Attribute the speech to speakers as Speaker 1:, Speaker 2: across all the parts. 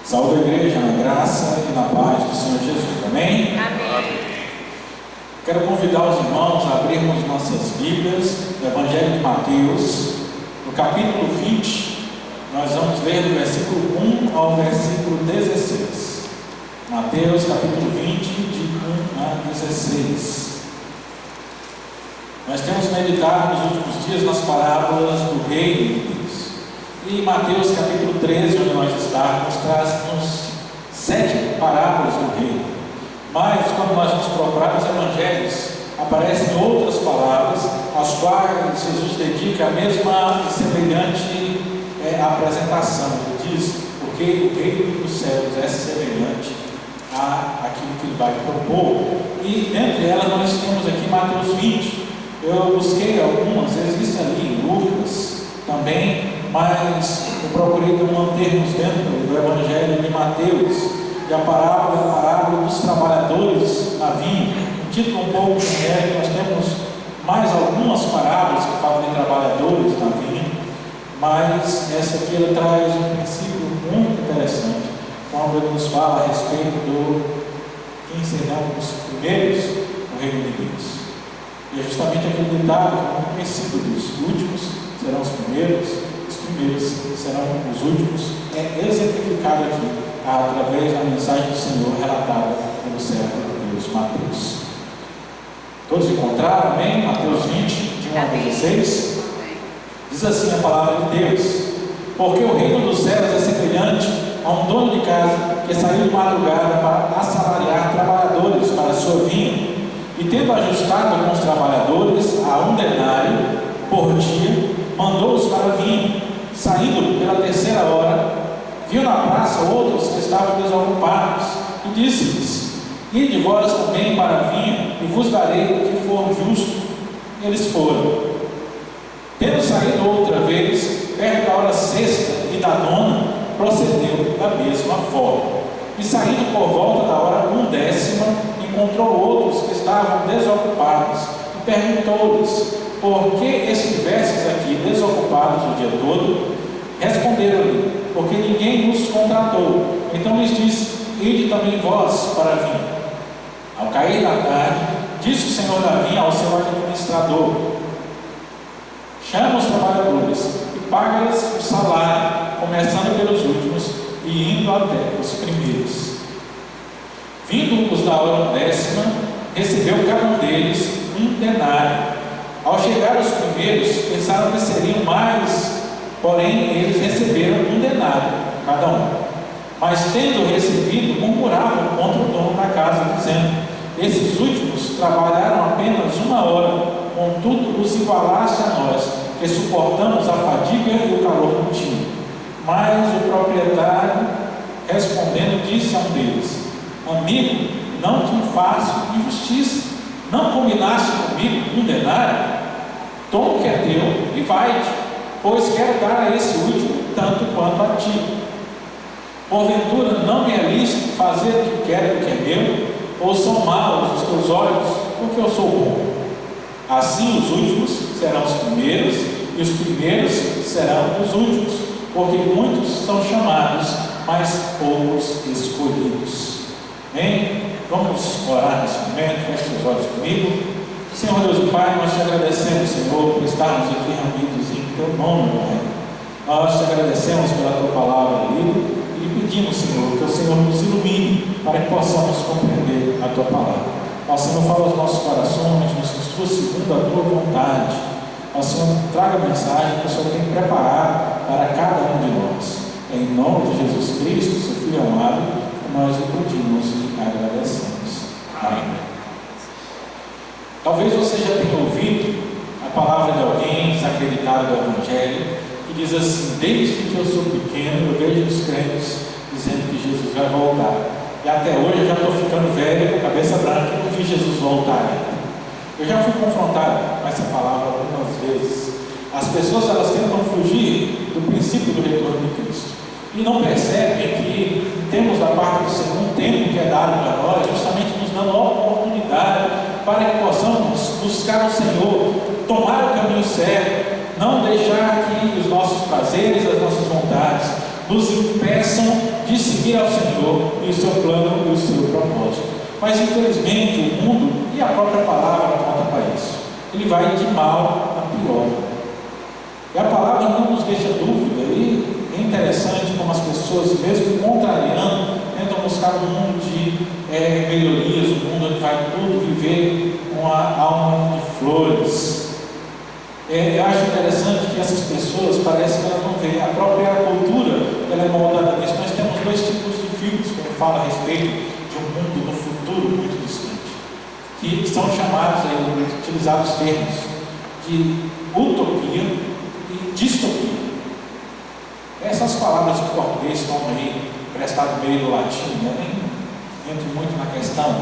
Speaker 1: Saúde a igreja na graça e na paz do Senhor Jesus. Amém?
Speaker 2: Amém.
Speaker 1: Quero convidar os irmãos a abrirmos nossas Bíblias no Evangelho de Mateus, no capítulo 20. Nós vamos ler do versículo 1 ao versículo 16. Mateus, capítulo 20, de 1 a 16. Nós temos meditado nos últimos dias nas parábolas do Reino de Deus. E Mateus, capítulo 13, onde nós estamos, traz-nos 7 parábolas do reino. Mas, quando nós nos procuramos os evangelhos, aparecem outras palavras, às quais Jesus dedica a mesma e semelhante apresentação. Ele diz, porque o reino dos céus é semelhante àquilo que ele vai propor. E, entre elas, nós temos aqui Mateus 20. Eu busquei algumas, existem ali em Lucas também, mas eu procurei manter-nos dentro do Evangelho de Mateus, e a parábola dos trabalhadores na vinha, um título um pouco genérico. Nós temos mais algumas parábolas que falam de trabalhadores na vinha, mas essa aqui ela traz um princípio muito interessante, quando ele nos fala a respeito do quem serão os primeiros no reino de Deus. E é justamente aquele ditado muito conhecido dos últimos serão os primeiros serão os últimos, é exemplificado aqui através da mensagem do Senhor relatada pelo servo de Deus, Mateus. Todos encontraram? Amém? Mateus 20, de 1 a 16. Diz assim a palavra de Deus: porque o reino dos céus é semelhante a um dono de casa que saiu de madrugada para assalariar trabalhadores para a sua vinha, e tendo ajustado com os trabalhadores a 1 denário por dia, mandou-os para a vinha. Saindo pela 3ª hora, viu na praça outros que estavam desocupados, e disse-lhes: ide vós também para a vinha, e vos darei o que for justo. Eles foram. Tendo saído outra vez, perto da hora 6ª e da 9ª, procedeu da mesma forma. E saindo por volta da hora 1/10, encontrou outros que estavam desocupados, e perguntou-lhes: por que estivestes aqui desocupados o dia todo? Responderam-lhe: porque ninguém nos contratou. Então lhes disse: ide também vós para a vinha. Ao cair da tarde, disse o senhor da vinha ao seu administrador: chama os trabalhadores e paga-lhes o salário, começando pelos últimos e indo até os primeiros. Vindo os da hora 10ª, recebeu cada um deles 1 denário. Ao chegar os primeiros, pensaram que seriam mais, porém eles receberam 1 denário cada um. Mas tendo recebido, murmuravam contra o dono da casa, dizendo: esses últimos trabalharam apenas 1 hora, contudo os igualaste a nós, que suportamos a fadiga e o calor do dia. Mas o proprietário, respondendo, disse a um deles: amigo, não te faço injustiça. Não combinaste comigo 1 denário? Toma o que é teu e vai-te, pois quero dar a esse último tanto quanto a ti. Porventura não me é lícito fazer o que quero, o que é meu? Ou são maus os teus olhos, porque eu sou bom? Assim os últimos serão os primeiros, e os primeiros serão os últimos, porque muitos são chamados, mas poucos escolhidos. Amém? Vamos orar nesse momento. Feche seus olhos comigo. Senhor Deus e Pai, nós te agradecemos, Senhor, por estarmos aqui reunidos em Teu nome, Pai. Nós te agradecemos pela Tua palavra lida e pedimos, Senhor, que o Senhor nos ilumine para que possamos compreender a Tua palavra. Ó Senhor, fala aos nossos corações, nos instrua segundo a Tua vontade. Ó Senhor, traga a mensagem que o Senhor tem preparado para cada um de nós. Em nome de Jesus Cristo, Seu Filho amado, nós lhe pedimos e agradecemos. Amém. Talvez você já tenha ouvido a palavra de alguém desacreditado do Evangelho, que diz assim: desde que eu sou pequeno, eu vejo os crentes dizendo que Jesus vai voltar. E até hoje eu já estou ficando velho, com a cabeça branca, e não vi Jesus voltar ainda. Eu já fui confrontado com essa palavra algumas vezes. As pessoas, elas tentam fugir do princípio do retorno de Cristo e não percebem que temos da parte do Senhor um tempo que é dado para nós, justamente nos dando a oportunidade para que possamos buscar o Senhor, tomar o caminho certo, não deixar que os nossos prazeres, as nossas vontades nos impeçam de seguir ao Senhor e o seu plano e o seu propósito. Mas infelizmente o mundo e a própria palavra aponta para isso. Ele vai de mal a pior. E a palavra não nos deixa dúvida, e é interessante como as pessoas, mesmo contrariando, tentam buscar um mundo de melhorias, um mundo onde vai tudo viver uma alma de flores. Eu acho interessante que essas pessoas, parece que elas não veem a própria cultura, ela é moldada nisso. Nós temos dois tipos de filmes quando fala a respeito de um mundo no futuro muito distante, que são chamados, utilizados termos de utopia e distopia. Essas palavras em português estão aí prestado meio do latim, né? Nem entro muito na questão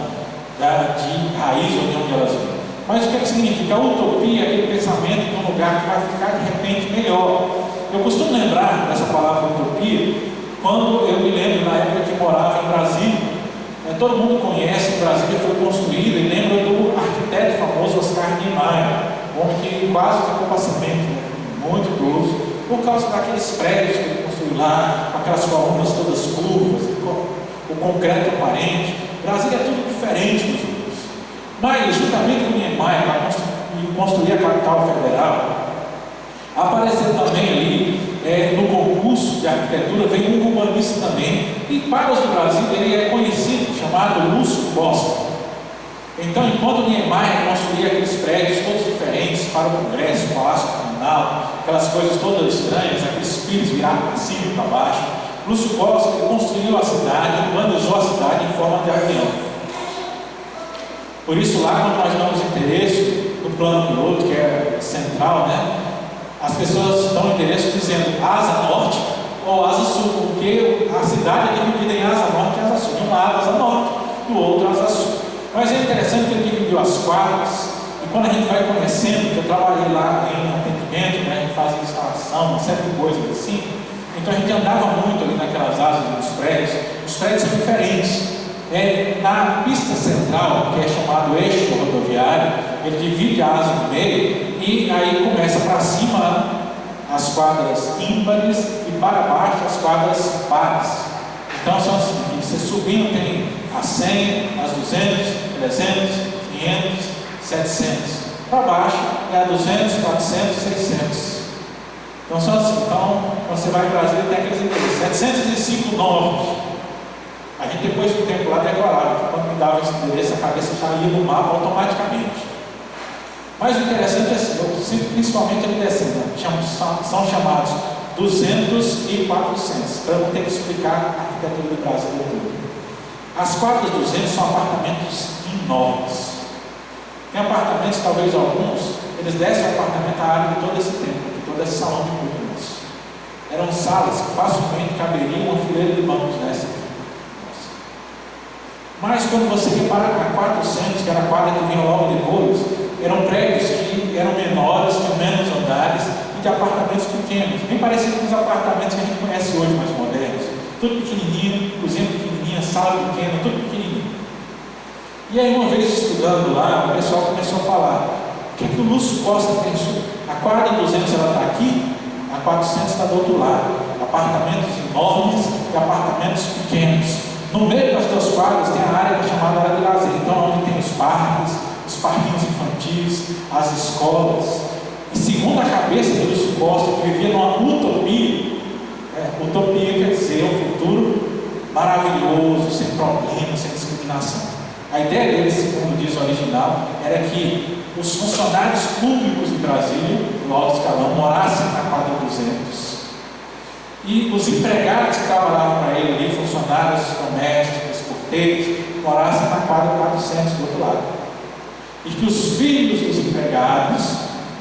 Speaker 1: de raiz ou de onde elas vêm. Mas o que significa? A utopia é aquele pensamento de um lugar que vai ficar de repente melhor. Eu costumo lembrar dessa palavra utopia quando eu me lembro na época que morava em Brasília. Todo mundo conhece, Brasília foi construída e lembra do arquiteto famoso Oscar Niemeyer, homem que quase ficou passamento, né? Muito idoso, por causa daqueles prédios que ele construiu lá, com aquelas colunas todas curvas, o concreto aparente. Brasília é tudo diferente dos outros. Mas, juntamente com Niemeyer, para construir a capital federal, apareceu também ali, no concurso de arquitetura, veio um urbanista também, e para os do Brasil ele é conhecido, chamado Lúcio Costa. Então, enquanto Niemeyer construía aqueles prédios todos diferentes para o Congresso, o Palácio Comunal, aquelas coisas todas estranhas, aqueles pinos virados para cima e para baixo, Lúcio Costa construiu a cidade, planejou a cidade em forma de avião. Por isso, lá quando nós damos interesse no plano piloto, que é central, né, as pessoas dão interesse dizendo asa norte ou asa sul, porque a cidade é dividida em asa norte e asa sul. De um lado asa norte, do outro asa sul. Mas é interessante que ele dividiu as quadras, e quando a gente vai conhecendo, que eu trabalhei lá em atendimento, né, a gente fazia instalação, uma série de coisas assim, então a gente andava muito ali naquelas asas dos prédios. Os prédios são diferentes. Na pista central, que é chamado eixo rodoviário, ele divide a asa no meio e aí começa para cima as quadras ímpares e para baixo as quadras pares. Então são assim, você subindo tem as 100, as 200, 300, 500, 700. Para baixo é a 200, 400, 600. Então são assim. Então, quando você vai para Brasília tem aqueles endereços. 705 norte. A gente depois do tempo lá decorava, que quando me dava esse endereço, a cabeça já ia no mapa automaticamente. Mas o interessante é assim, eu sinto principalmente ele descendo, são chamados 200 e 400, para eu não ter que explicar a arquitetura do Brasil todo. As quadras 200 são apartamentos enormes. Tem apartamentos, talvez alguns, eles descem o apartamento à área de todo esse templo, de todo esse salão de culto nosso. Eram salas que facilmente caberiam uma fileira de bancos nessa. Mas quando você repara a 400, que era a quadra que vinha logo depois, eram prédios que eram menores, tinham menos andares e de apartamentos pequenos, bem parecidos com os apartamentos que a gente conhece hoje, mais modernos. Tudo pequenininho, cozinha pequenininha, sala pequena, tudo pequenininho. E aí uma vez estudando lá, o pessoal começou a falar, o que o Lúcio Costa pensou? A quadra 200 ela está aqui, a 400 está do outro lado. Apartamentos enormes e apartamentos pequenos. No meio das duas quadras tem a área que é chamada área de lazer, então onde tem os parques, os parquinhos infantis, as escolas. E segundo a cabeça do Lúcio Costa, que vivia numa utopia, utopia quer dizer um futuro maravilhoso, sem problemas, sem discriminação. A ideia dele, segundo diz o original, era que os funcionários públicos de Brasília, no alto escalão, morassem na quadra 200. E os empregados que trabalhavam para ele ali, funcionários domésticos, porteiros, morassem na quadra 400 do outro lado. E que os filhos dos empregados,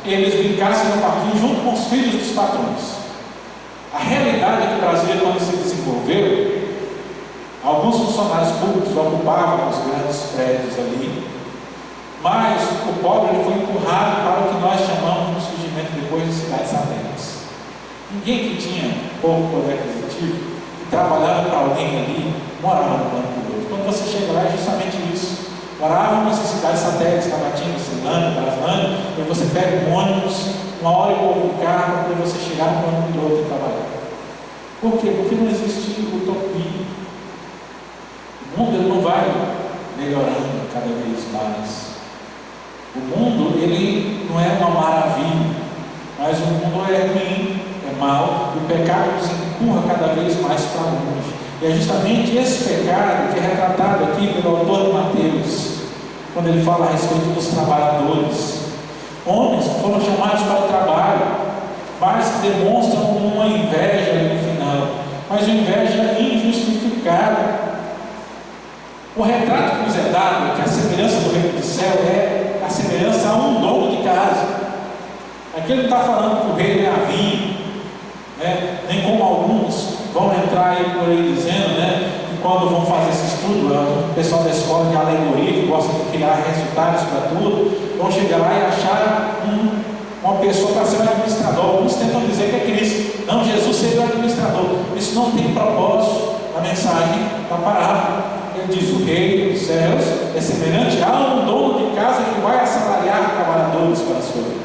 Speaker 1: eles brincassem no parquinho junto com os filhos dos patrões. A realidade é que o Brasil, quando se desenvolveu, alguns funcionários públicos ocupavam os grandes prédios ali, mas o pobre ele foi empurrado para o que nós chamamos no surgimento depois de cidades satélites. Ninguém que tinha pouco poder aquisitivo, que trabalhava para alguém ali, morava no plano piloto. Quando você chega lá é justamente isso. Moravam nessas cidades satélites, Tabatinga, Ceilândia, Braslândia, e você pega um ônibus, 1 hora e pouco de carro para você chegar no plano piloto e trabalhar. Por quê? Porque não existe utopia. ele não é uma maravilha, mas o mundo é ruim, é mau, e o pecado nos empurra cada vez mais para longe. E é justamente esse pecado que é retratado aqui pelo autor de Mateus, quando ele fala a respeito dos trabalhadores. Homens que foram chamados para o trabalho, mas que demonstram uma inveja ali no final, mas uma inveja injustificada. O retrato que nos é dado é que a semelhança do reino do céu é a semelhança a um dono de casa. Aqui ele não está falando que o reino é a vinha, né? Nem como alguns vão entrar aí por aí dizendo, né, que quando vão fazer esse estudo, o pessoal da escola de alegoria, que gosta de criar resultados para tudo, vão chegar lá e achar uma pessoa para ser um administrador. Alguns tentam dizer que é Cristo. Não, Jesus seria o administrador. Isso não tem propósito na mensagem da parábola. Ele diz: o reino dos céus é semelhante a um dono de casa que vai assalariar trabalhadores para a sua vida.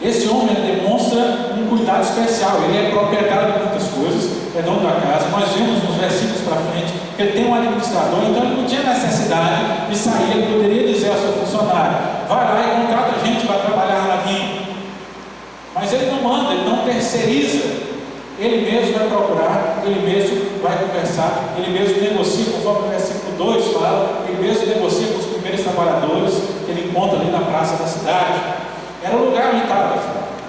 Speaker 1: Esse homem demonstra um cuidado especial. Ele é proprietário de muitas coisas, é dono da casa. Nós vemos nos versículos para frente que ele tem um administrador, então ele não tinha necessidade de sair. Ele poderia dizer ao seu funcionário: vai lá e contrata gente para trabalhar na vinha. Mas ele não manda, ele não terceiriza. Ele mesmo vai procurar, ele mesmo vai conversar, ele mesmo negocia, conforme o versículo 2 fala, ele mesmo negocia com os primeiros trabalhadores que ele encontra ali na praça da cidade. Era o lugar onde estava.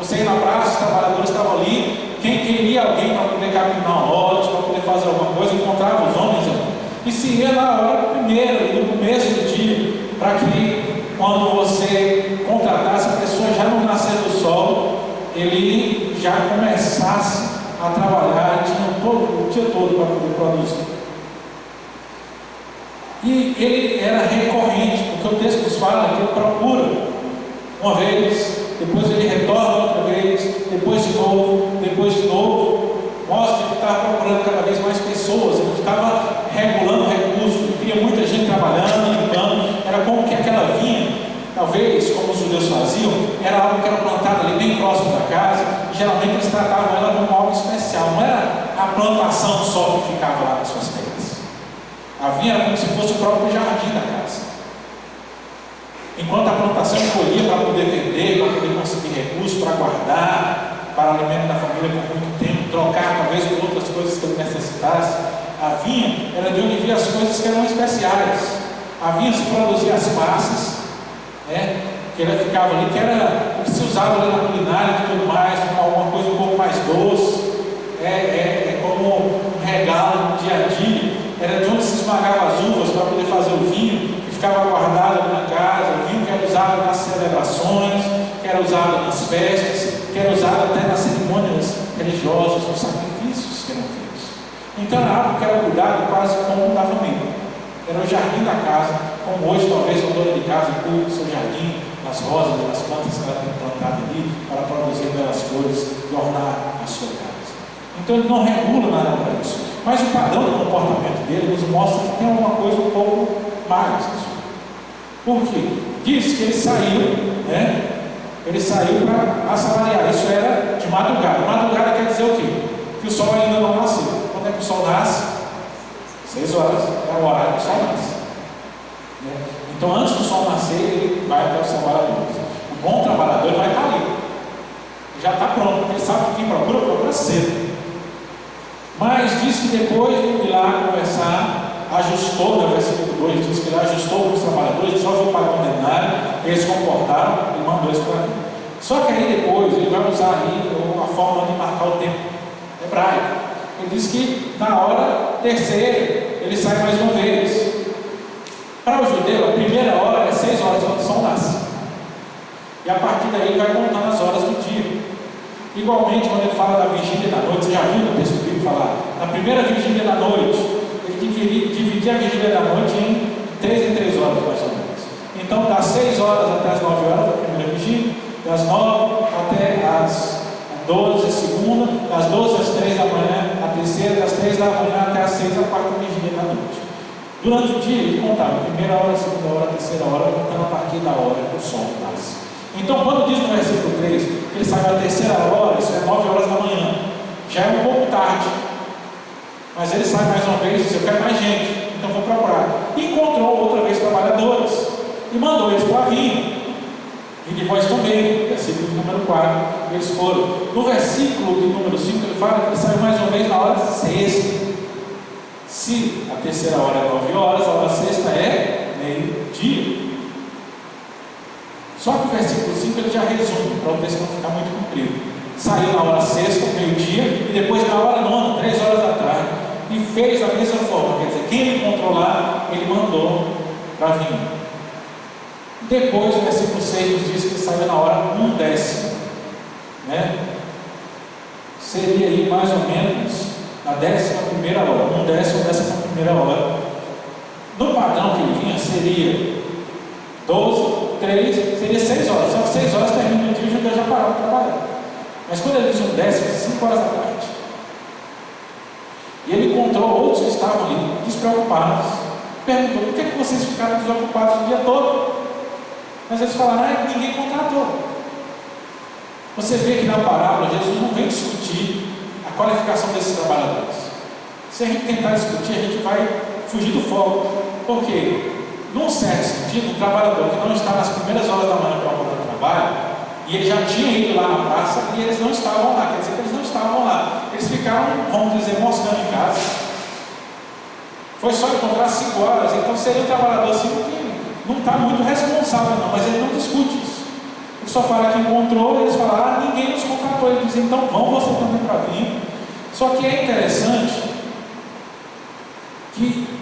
Speaker 1: Você ia na praça, os trabalhadores estavam ali. Quem queria alguém para poder capinar um lote, para poder fazer alguma coisa, encontrava os homens ali. E se ia na hora primeira, no começo do dia, para que quando você contratasse a pessoa já no nascer do sol, ele já começasse a trabalhar, tinha o dia todo para poder produzir. E ele era recorrente, porque o texto nos fala que ele procura uma vez, depois ele retorna outra vez, depois de novo, mostra que estava procurando cada vez mais pessoas, ele estava regulando recursos, ele queria muita gente trabalhando, limpando. Era como que aquela vinha, talvez, como os judeus faziam, era algo que era plantado ali bem próximo da casa, e geralmente eles tratavam ela como algo especial, não era a plantação só que ficava lá nas suas terras. A vinha era como se fosse o próprio jardim da casa. Enquanto a plantação colhia para poder vender, para poder conseguir recursos, para guardar, para o alimento da família por muito tempo, trocar talvez por outras coisas que ele necessitasse, a vinha era de onde via as coisas que eram especiais. A vinha se produzia as passas, né, que ela ficava ali, que era o que se usava ali na culinária e tudo mais, alguma coisa um pouco mais doce, como um regalo no dia a dia. Era de onde se esmagava as uvas para poder fazer o vinho, que ficava guardado ali na casa, o vinho que era usado nas celebrações, que era usado nas festas, que era usado até nas cerimônias religiosas, nos sacrifícios que eram feitos. Então era algo que era cuidado quase como da família. Era o jardim da casa, como hoje talvez o dono de casa cuide do seu jardim, das rosas, das plantas que ela tem plantado ali, para produzir belas cores e ornar a sua casa. Então ele não regula nada para isso. Mas o padrão do comportamento dele nos mostra que tem alguma coisa um pouco mais. Por quê? Diz que ele saiu, né? Ele saiu para assalariar. Isso era de madrugada. Madrugada quer dizer o quê? Que o sol ainda não nasceu. Quando é que o sol nasce? 6 horas. É o horário que o sol nasce. Né? Então antes do sol nascer, ele vai até os trabalhadores. O bom trabalhador vai estar ali. Já está pronto, porque ele sabe que quem procura cedo. Mas diz que depois de ir lá conversar, ajustou, no versículo 2, diz que ele ajustou os trabalhadores, só foi para condenar, eles se comportaram e mandou eles para vir. Só que aí depois ele vai usar aí a forma de marcar o tempo hebraico. Ele diz que na hora terceira ele sai mais uma vez. Para o judeu, a primeira hora é 6 horas quando o sol nasce. E a partir daí ele vai contando as horas do dia. Igualmente, quando ele fala da vigília da noite, você já viu no texto bíblico falar? Na primeira vigília da noite, ele dividia a vigília da noite em 3 horas, mais ou menos. Então, das 6 horas até as 9 horas, a primeira vigília, das 9 até as 12, a segunda, das 12 às 3 da manhã, a terceira, das 3 da manhã até as 6, a quarta vigília da noite. Durante o dia, ele contava a primeira hora, a segunda hora, a terceira hora, contando a partir da hora que o sol nasce. Então, quando diz no versículo 3 que ele sai na terceira hora, isso é 9 horas da manhã, já é um pouco tarde, mas ele sai mais uma vez e diz: eu quero mais gente, então vou procurar. E encontrou outra vez trabalhadores. e mandou eles para vir. E de vós também, versículo número 4, eles foram. No versículo de número 5, ele fala que ele saiu mais uma vez na hora sexta. Se a terceira hora é 9 horas, a hora sexta é meio-dia. Só que o versículo 5 ele já resume, para o texto não ficar muito comprido. Saiu na hora sexta, meio-dia, e depois na hora nona, 3 horas da tarde, e fez da mesma forma. Quer dizer, quem ele encontrou lá, ele mandou para vir. Depois, o versículo 6 nos diz que ele saiu na hora 1/10, né? Seria aí mais ou menos na 11ª hora, 1/10 ou 11ª hora. No padrão que ele vinha, seria 12, 3, seria 6 horas. Só que 6 horas termina o dia e o judeu já parou de trabalhar. Mas quando ele diz 1/10, 5 horas da tarde. E ele encontrou outros que estavam ali, despreocupados. Perguntou: por que vocês ficaram desocupados o dia todo? Mas eles falaram: ninguém contratou. Você vê que na parábola Jesus não vem discutir a qualificação desses trabalhadores. Se a gente tentar discutir, a gente vai fugir do foco. Por quê? Num certo sentido, um trabalhador que não está nas primeiras horas da manhã para o trabalho, e ele já tinha ido lá na praça e eles não estavam lá, quer dizer que eles não estavam lá. Eles ficaram, vamos dizer, moscando em casa. Foi só encontrar 5 horas, então seria um trabalhador assim que não está muito responsável não, mas ele não discute isso. Ele só fala que encontrou, e eles falaram: ninguém nos contratou. Ele diz: então vão você também para vir. Só que é interessante que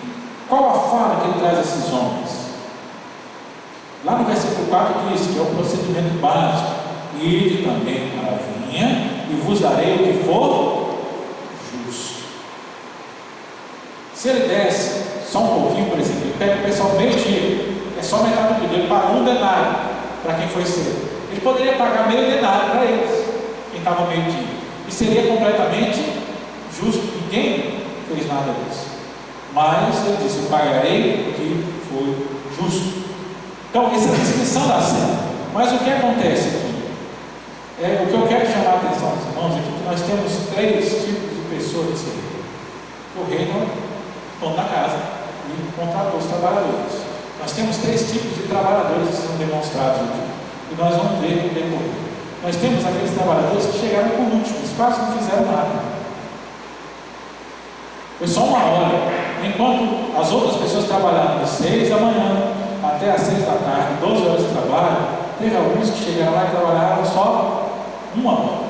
Speaker 1: qual a fala que ele traz a esses homens? Lá no versículo 4 diz que é o procedimento básico: ide também para a vinha e vos darei o que for justo. Se ele desse só um pouquinho, por exemplo, ele pega o pessoal meio-dia, é só metade do dia, ele paga 1 denário para quem foi cedo. Ele poderia pagar meio denário para eles, quem estava meio-dia, e seria completamente justo. Ninguém fez nada disso. Mas ele disse: eu pagarei o que foi justo. Então, essa é a descrição da cena. Mas o que acontece aqui? O que eu quero chamar a atenção dos irmãos é que nós temos 3 tipos de pessoas nesse reino. O reino é o dono da casa e contratou os trabalhadores. Nós temos 3 tipos de trabalhadores que são demonstrados aqui, e nós vamos ver no decorrer. Nós temos aqueles trabalhadores que chegaram por último, eles quase não fizeram nada. Foi só 1 hora, enquanto as outras pessoas trabalharam das 6 da manhã até as 6 da tarde, 12 horas de trabalho. Teve alguns que chegaram lá e trabalharam só 1 hora.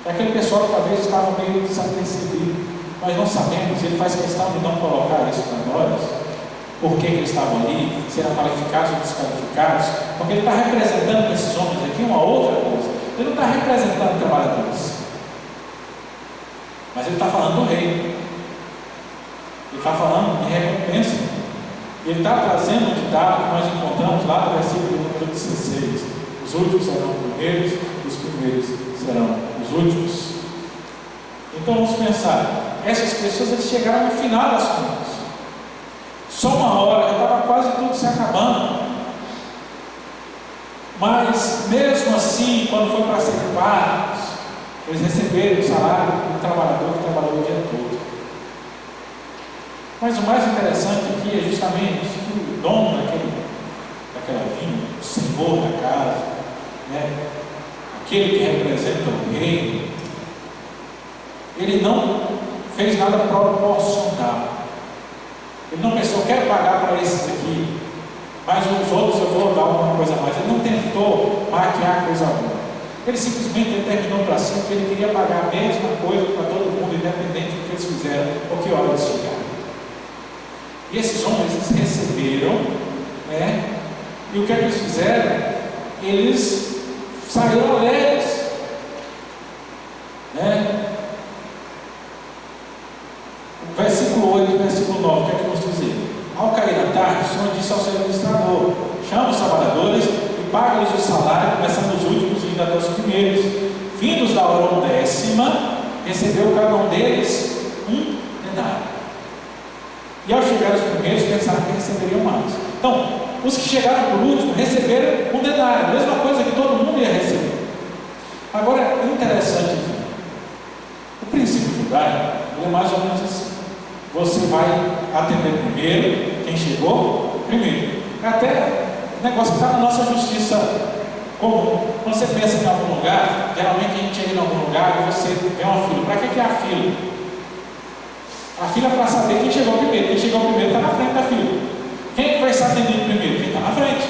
Speaker 1: É aquele pessoal que talvez estava meio desapercebido. Nós não sabemos, ele faz questão de não colocar isso para nós, por que eles estavam ali, se eram qualificados ou desqualificados, porque ele está representando esses homens aqui uma outra coisa. Ele não está representando trabalhadores, mas ele está falando do rei. Ele está falando de recompensa. Ele está trazendo um ditado que nós encontramos lá no versículo número 16: os últimos serão os primeiros, os primeiros serão os últimos. Então vamos pensar, essas pessoas eles chegaram no final das contas. Só 1 hora, já estava quase tudo se acabando. Mas mesmo assim, quando foi para serem pagos, eles receberam o salário do trabalhador que trabalhou o dia todo. Mas o mais interessante aqui é justamente que o dono daquela vinha, o senhor da casa, né, aquele que representa o rei, ele não fez nada proporcional. Ele não pensou: quero pagar para esses aqui, mas os outros eu vou dar alguma coisa a mais. Ele não tentou maquiar coisa alguma. Ele simplesmente determinou para si que ele queria pagar a mesma coisa para todo mundo, independente do que eles fizeram ou que hora eles chegaram. E esses homens eles receberam, né? E o que é que eles fizeram? Eles saíram alegres, né? O versículo 8 e versículo 9, o que é que nos diz? Ao cair da tarde, o Senhor disse ao seu administrador: chama os trabalhadores e paga-lhes o salário, começando dos últimos e indo até os primeiros. Vindos da hora 10ª, recebeu cada um deles 1 denário. E ao chegar os primeiros, pensaram que receberiam mais. Então, os que chegaram por último receberam 1 denário, a mesma coisa que todo mundo ia receber. Agora, é interessante aqui. O princípio judaico é mais ou menos assim: você vai atender primeiro quem chegou primeiro. Até um negócio que está na nossa justiça comum. Quando você pensa em algum lugar, geralmente a gente chega em algum lugar e você vê uma fila. Para que é a fila? A fila é para saber quem chegou primeiro. Quem chegou primeiro está na frente da fila. Quem é que vai ser atendido primeiro? Quem está na frente.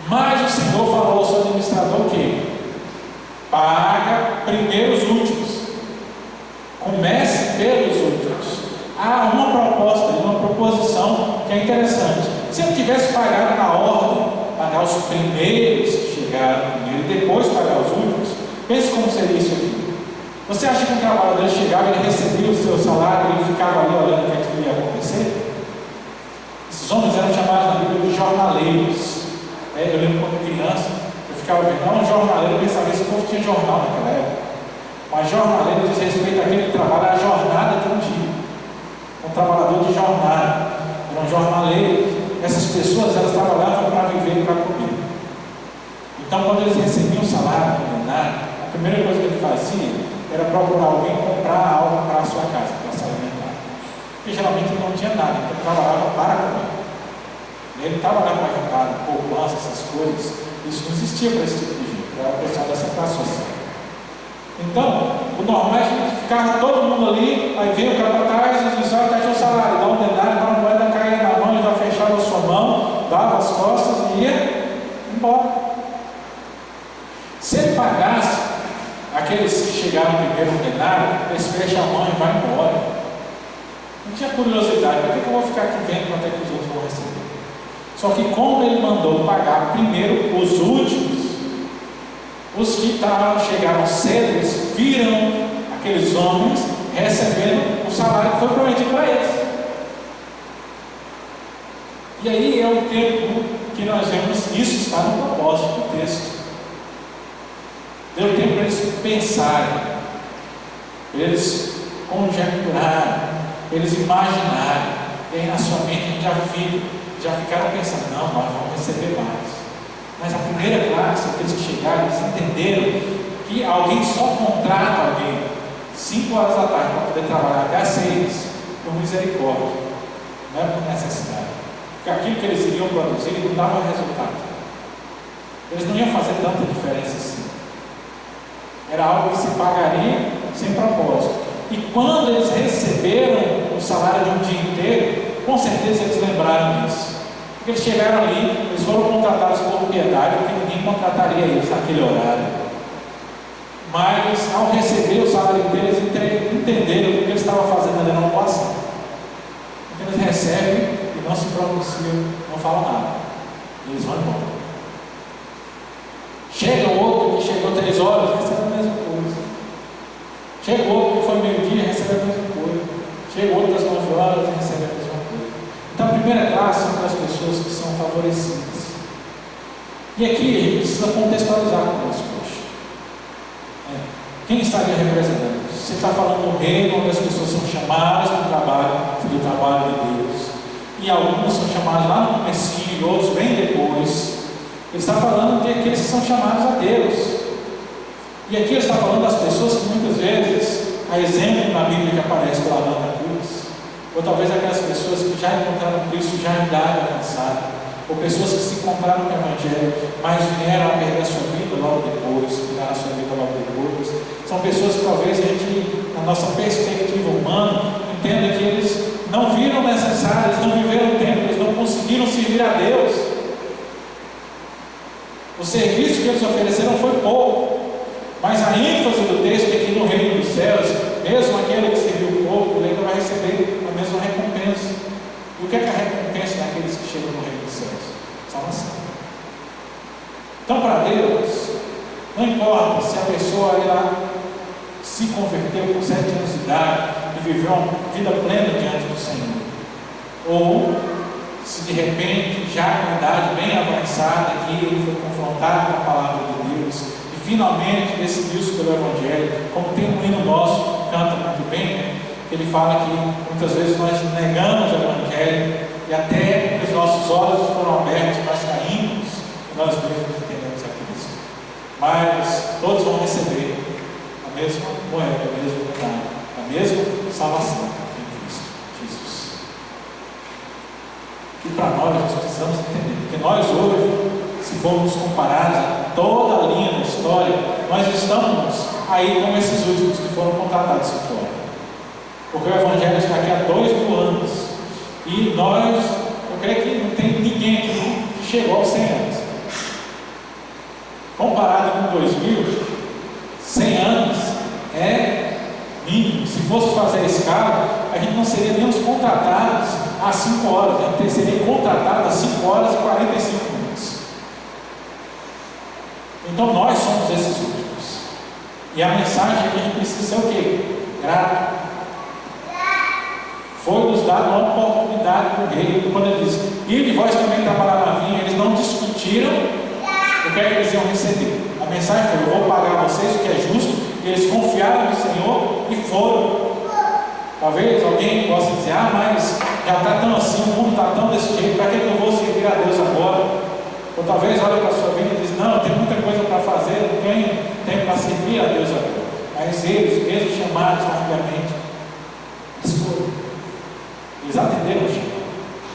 Speaker 1: Mas o Senhor falou ao seu administrador que paga primeiro os últimos. Comece pelos últimos. Há uma proposta, uma proposição que é interessante. Se ele tivesse pagado na ordem, pagar os primeiros que chegaram primeiro e depois pagar os últimos, pense como seria isso aqui. Você acha que um trabalhador chegava, ele recebia o seu salário e ele ficava ali olhando o que ia acontecer? Esses homens eram chamados na Bíblia de jornaleiros. Eu lembro quando criança, eu ficava vendo, não, um jornaleiro, eu pensava, esse povo tinha jornal naquela época. Mas jornaleiro diz respeito àquele que trabalha a jornada de um dia. Um trabalhador de jornada. Eram jornaleiros. Essas pessoas, elas trabalhavam para viver e para comer. Então, quando eles recebiam o salário ordenado, a primeira coisa que ele fazia era procurar alguém comprar algo para a sua casa, para se alimentar. Porque geralmente ele não tinha nada, então ele trabalhava para comer. Ele trabalhava para juntar poupança, essas coisas. Isso não existia para esse tipo de gente, para o pessoal dessa classe social. Então, o normal é que ficava todo mundo ali, aí veio o capataz e dizia, olha, está aqui o salário, dá um denário, dá uma moeda, caía na mão, ele já fechava a sua mão, dava as costas e ia embora. Se ele pagasse aqueles que chegaram primeiro no denário, eles fecham a mão e vão embora. Não tinha curiosidade, por que eu vou ficar aqui vendo quanto é que os outros vão receber? Só que como ele mandou pagar primeiro os últimos, os que chegaram cedo, eles viram aqueles homens recebendo o salário que foi prometido para eles. E aí é o tempo que nós vemos, isso está no propósito do texto. Deu tempo para eles pensarem, para eles conjecturarem, para eles imaginarem. E aí na sua mente já ficaram pensando, não, nós vamos receber mais. Mas a primeira classe, aqueles que chegaram, eles entenderam que alguém só contrata alguém 5 horas da tarde para poder trabalhar até às 6 por misericórdia, não é por necessidade. Porque aquilo que eles iriam produzir não dava resultado. Eles não iam fazer tanta diferença assim. Era algo que se pagaria sem propósito. E quando eles receberam o salário de um dia inteiro, com certeza eles lembraram disso. Porque eles chegaram ali, eles foram contratados por piedade, porque ninguém contrataria eles naquele horário. Mas ao receber o salário inteiro, eles entenderam que o que eles estavam fazendo ali na ocupação. Porque eles recebem e não se pronunciam, não falam nada. E eles vão embora. Chega outro que chegou 3 horas, recebe a mesma coisa. Chega outro que foi meio-dia, recebe a mesma coisa. Chega outro das 9 horas e recebe a mesma coisa. Então, a primeira classe são aquelas pessoas que são favorecidas. E aqui a gente precisa contextualizar conosco hoje. Quem estaria representando? Você está falando do reino onde as pessoas são chamadas para o trabalho, do trabalho de Deus. E alguns são chamados lá no comecinho e outros bem depois. Ele está falando de aqueles que são chamados a Deus. E aqui ele está falando das pessoas que muitas vezes, a exemplo na Bíblia que aparece do Adão da cruz, ou talvez aquelas pessoas que já encontraram Cristo já em idade avançada, ou pessoas que se encontraram no Evangelho, mas vieram a perder a sua vida logo depois, ficaram a sua vida logo depois. São pessoas que talvez a gente, na nossa perspectiva humana, entenda que eles não viram necessário, eles não viveram o tempo, eles não conseguiram servir a Deus. O serviço que eles ofereceram foi pouco, mas a ênfase do texto é que no reino dos céus, mesmo aquele que serviu pouco, ele ainda vai receber a mesma recompensa. E o que é a recompensa daqueles que chegam no reino dos céus? Salvação. Então, para Deus, não importa se a pessoa ela se converteu com 7 anos de idade e viveu uma vida plena diante do Senhor, ou se de repente, já com idade bem avançada, aqui ele foi confrontado com a palavra de Deus e finalmente decidiu-se pelo Evangelho, como tem um hino nosso, canta muito bem, né? Ele fala que muitas vezes nós negamos o Evangelho e até que os nossos olhos foram abertos, nós caímos e nós mesmos entendemos a Cristo. Mas todos vão receber a mesma moeda, a mesma medalha, a mesma salvação em Cristo Jesus. E para nós precisamos entender, porque nós hoje, se formos comparados a toda a linha da história, nós estamos aí como esses últimos que foram contratados de fora. Porque o Evangelho está aqui há 2000 anos. E nós, eu creio que não tem ninguém aqui que chegou aos 100 anos. Comparado com 2000, 100 anos é mínimo. Se fosse fazer a escala, a gente não seria nem os contratados às 5 horas, a gente seria contratado às 5 horas e 45 minutos. Então nós somos esses últimos. E a mensagem é que a gente precisa ser o quê? Grato. Foi nos dado uma oportunidade do rei, quando ele disse: e de vós também trabalhar na vinha. Eles não discutiram o que é que eles iam receber. A mensagem foi: eu vou pagar vocês o que é justo. E eles confiaram no Senhor e foram. Talvez alguém possa dizer: ah, mas já está tão assim, o mundo está tão desse jeito, para que eu vou servir a Deus agora? Ou talvez olhe para a sua vida e diz: não, tem muita coisa para fazer, não tenho tempo para servir a Deus agora. Mas eles, mesmo chamados rapidamente, eles foram. Eles atenderam o chamado.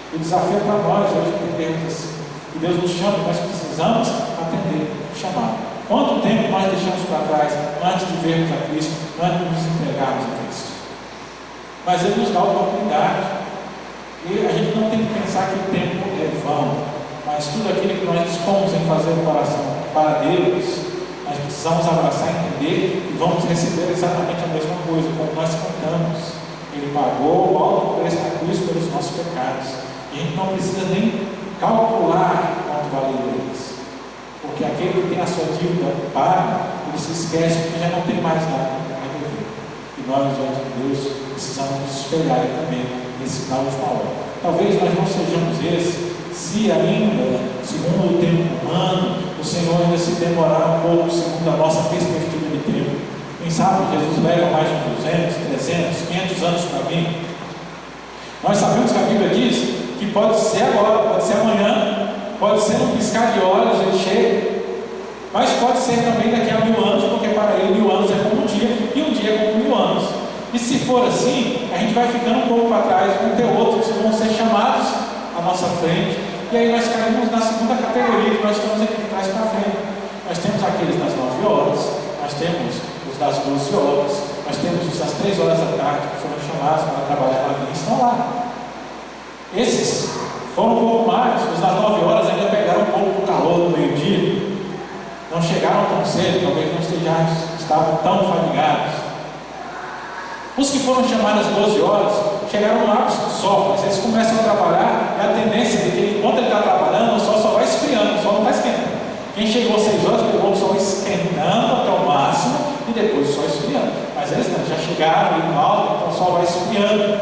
Speaker 1: O desafio é para nós hoje entendermos assim, que Deus nos chama, nós precisamos atender o chamado. Quanto tempo nós deixamos para trás antes de vermos a Cristo, antes de nos entregarmos a Cristo? Mas Ele nos dá a oportunidade. E a gente não tem que pensar que o tempo é vão, mas tudo aquilo que nós dispomos em fazer o coração para Deus, nós precisamos abraçar, entender e vamos receber exatamente a mesma coisa, como nós cantamos. Ele pagou o alto preço na cruz pelos nossos pecados. E a gente não precisa nem calcular quanto valeu eles. Porque aquele que tem a sua dívida paga, ele se esquece porque já não tem mais nada a dever. E nós, diante de Deus, precisamos nos espelhar também nesse final de hora. Talvez nós não sejamos esse, se ainda, segundo o tempo humano, o Senhor ainda se demorar um pouco, segundo a nossa perspectiva de tempo. Quem sabe Jesus leva mais de 200, 300, 500 anos para vir. Nós sabemos que a Bíblia diz que pode ser agora, pode ser amanhã, pode ser um piscar de olhos, ele chega, mas pode ser também daqui a 1000 anos, porque para ele 1000 anos é como um dia, e um dia é como 1000 anos. E se for assim, a gente vai ficando um pouco para trás, vão ter outros que vão ser chamados à nossa frente, e aí nós caímos na segunda categoria, que nós estamos aqui de trás para frente. Nós temos aqueles das 9 horas, nós temos das 12 horas, nós temos os das 3 horas da tarde que foram chamados para trabalhar na vinha, estão lá. Esses foram um pouco mais, os das 9 horas ainda pegaram um pouco do calor do meio-dia, não chegaram tão cedo, talvez não estavam tão fadigados. Os que foram chamados às 12 horas chegaram no ápice do sol, mas eles começam a trabalhar, e a tendência é que enquanto ele está trabalhando, o sol só vai esfriando, o sol não está esquentando. Quem chegou às 6 horas pegou o sol esquentando até o máximo e depois o sol esfriando. Mas eles não, já chegaram ali no alto, então o sol vai esfriando.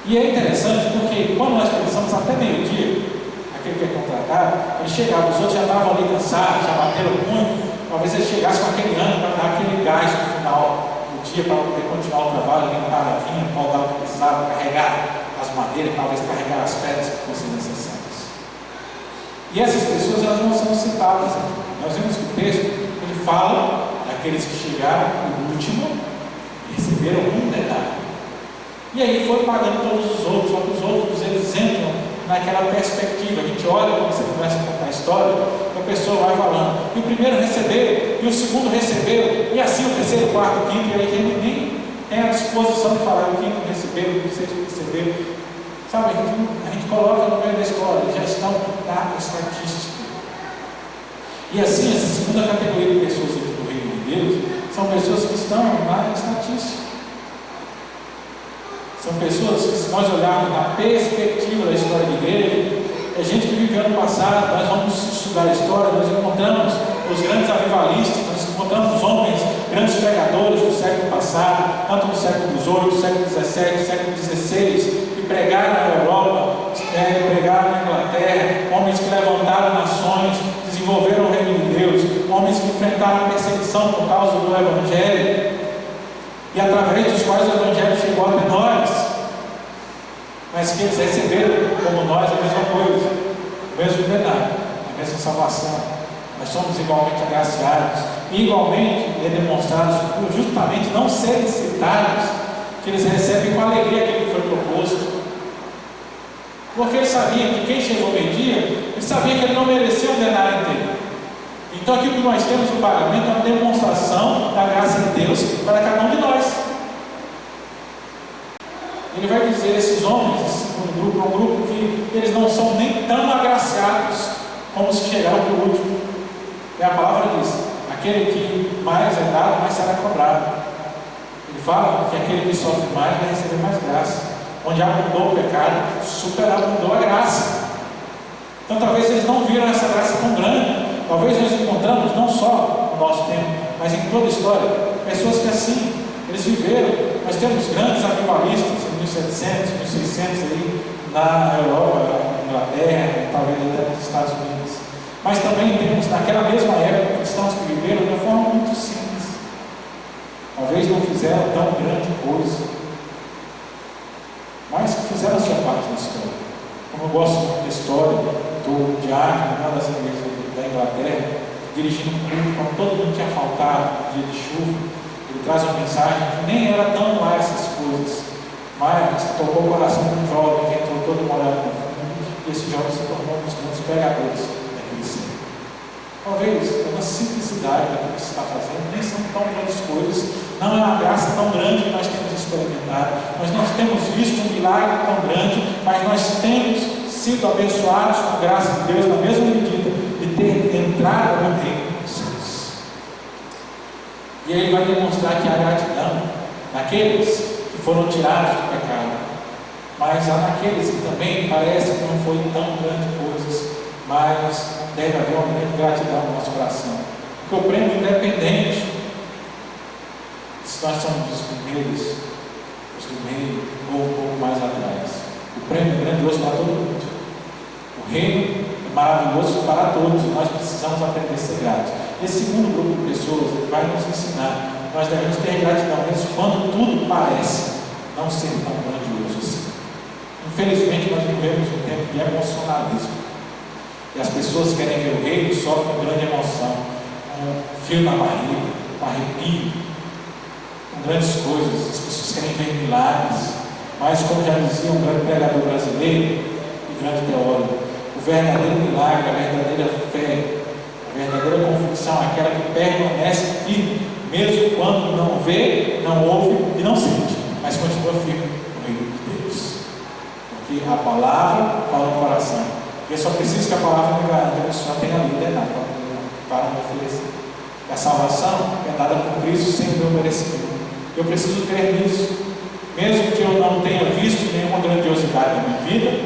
Speaker 1: E é interessante porque quando nós pensamos até meio-dia, aquele que é contratado, ele chegava, os outros já estavam ali cansados, já bateram muito. Talvez ele chegasse com aquele ânimo para dar aquele gás no final do dia para poder continuar o trabalho, limpar a vinha, podar o que precisava, carregar as madeiras, talvez carregar as pedras que fossem necessárias. E essas pessoas, elas não são citadas aqui. Nós vemos que o texto, ele fala daqueles que chegaram por último e receberam um denário. E aí foi pagando todos os outros, só que os outros, eles entram naquela perspectiva. A gente olha, quando você começa a contar a história, a pessoa vai falando, e o primeiro recebeu, e o segundo recebeu, e assim o terceiro, o quarto, o quinto, e aí ele nem tem a disposição de falar, o quinto recebeu, o sexto recebeu. Sabe, a gente coloca no meio da história, eles já estão na estatística. E assim, essa segunda categoria de pessoas aqui do reino de Deus são pessoas que estão na estatística. São pessoas que, se nós olharmos na perspectiva da história da igreja, é gente que viveu no passado. Nós vamos estudar a história, nós encontramos os grandes avivalistas, nós encontramos os homens, grandes pregadores do século passado, tanto no século XVIII, século XVII, século XVI, que pregaram na Europa, pregaram na Inglaterra, homens que levantaram nações, desenvolveram o reino de Deus, homens que enfrentaram a perseguição por causa do Evangelho, e através dos quais o Evangelho chegou até nós, mas que eles receberam, como nós, a mesma coisa, o mesmo denário, a mesma salvação. Nós somos igualmente agraciados, e igualmente demonstrados por justamente não serem citados, que eles recebem com alegria aquilo que foi proposto. Porque ele sabia que quem chegou meio-dia, ele sabia que ele não merecia um denário inteiro. Então aquilo que nós temos no pagamento é uma demonstração da graça de Deus para cada um de nós. Ele vai dizer a esses homens, esse segundo grupo, é um grupo que eles não são nem tão agraciados como se chegaram para o último. E a palavra diz: aquele que mais é dado, mais será cobrado. Ele fala que aquele que sofre mais vai receber mais graça. Onde abundou o pecado, superabundou a graça. Então talvez eles não viram essa graça tão grande. Talvez nós encontramos, não só no nosso tempo, mas em toda a história, pessoas que assim, eles viveram. Nós temos grandes avivalistas em 1700, 1600 aí, na Europa, na Inglaterra, talvez até nos Estados Unidos. Mas também temos naquela mesma época cristãos que viveram de uma forma muito simples. Talvez não fizeram tão grande coisa, mas que fizeram a sua parte na história. Como eu gosto muito da história do diácono, uma das igrejas da Inglaterra, dirigindo um culto quando todo mundo tinha faltado, dia de chuva, ele traz uma mensagem que nem era tão lá essas coisas, mas tocou o coração de um jovem que entrou todo molhado no fundo, e esse jovem se tornou um dos grandes pregadores daquele centro. Talvez é uma simplicidade daquilo que se está fazendo, nem são tão grandes coisas, não é uma graça tão grande que nós temos experimentado, nós não temos visto um milagre tão grande, mas nós temos sido abençoados com a graça de Deus na mesma medida de ter entrado no reino dos céus. E aí ele vai demonstrar que há gratidão naqueles que foram tirados do pecado, mas há naqueles que também parece que não foi tão grande coisas, mas deve haver uma grande gratidão no nosso coração. Porque o prêmio independente, se nós somos os primeiros, os do meio ou um pouco mais atrás, o prêmio é grandioso para todo mundo. O reino é maravilhoso para todos e nós precisamos aprender a ser gratos. Esse segundo grupo de pessoas vai nos ensinar. Nós devemos ter gratidão mesmo quando tudo parece não ser tão grandioso assim. Infelizmente, nós vivemos um tempo de emocionalismo. E as pessoas querem ver o reino só com grande emoção, com frio na barriga, com arrepio, com grandes coisas. As pessoas querem ver milagres. Mas, como já dizia um grande pregador brasileiro e grande teólogo, o verdadeiro milagre, a verdadeira fé, a verdadeira convicção, aquela que permanece firme, mesmo quando não vê, não ouve e não sente, mas continua firme no reino de Deus. Porque a palavra fala no coração. Eu só preciso que a palavra me garanta que o Senhor tenha lido para me oferecer. A salvação é dada por Cristo sem meu merecimento. Eu preciso crer nisso. Mesmo que eu não tenha visto nenhuma grandiosidade na minha vida,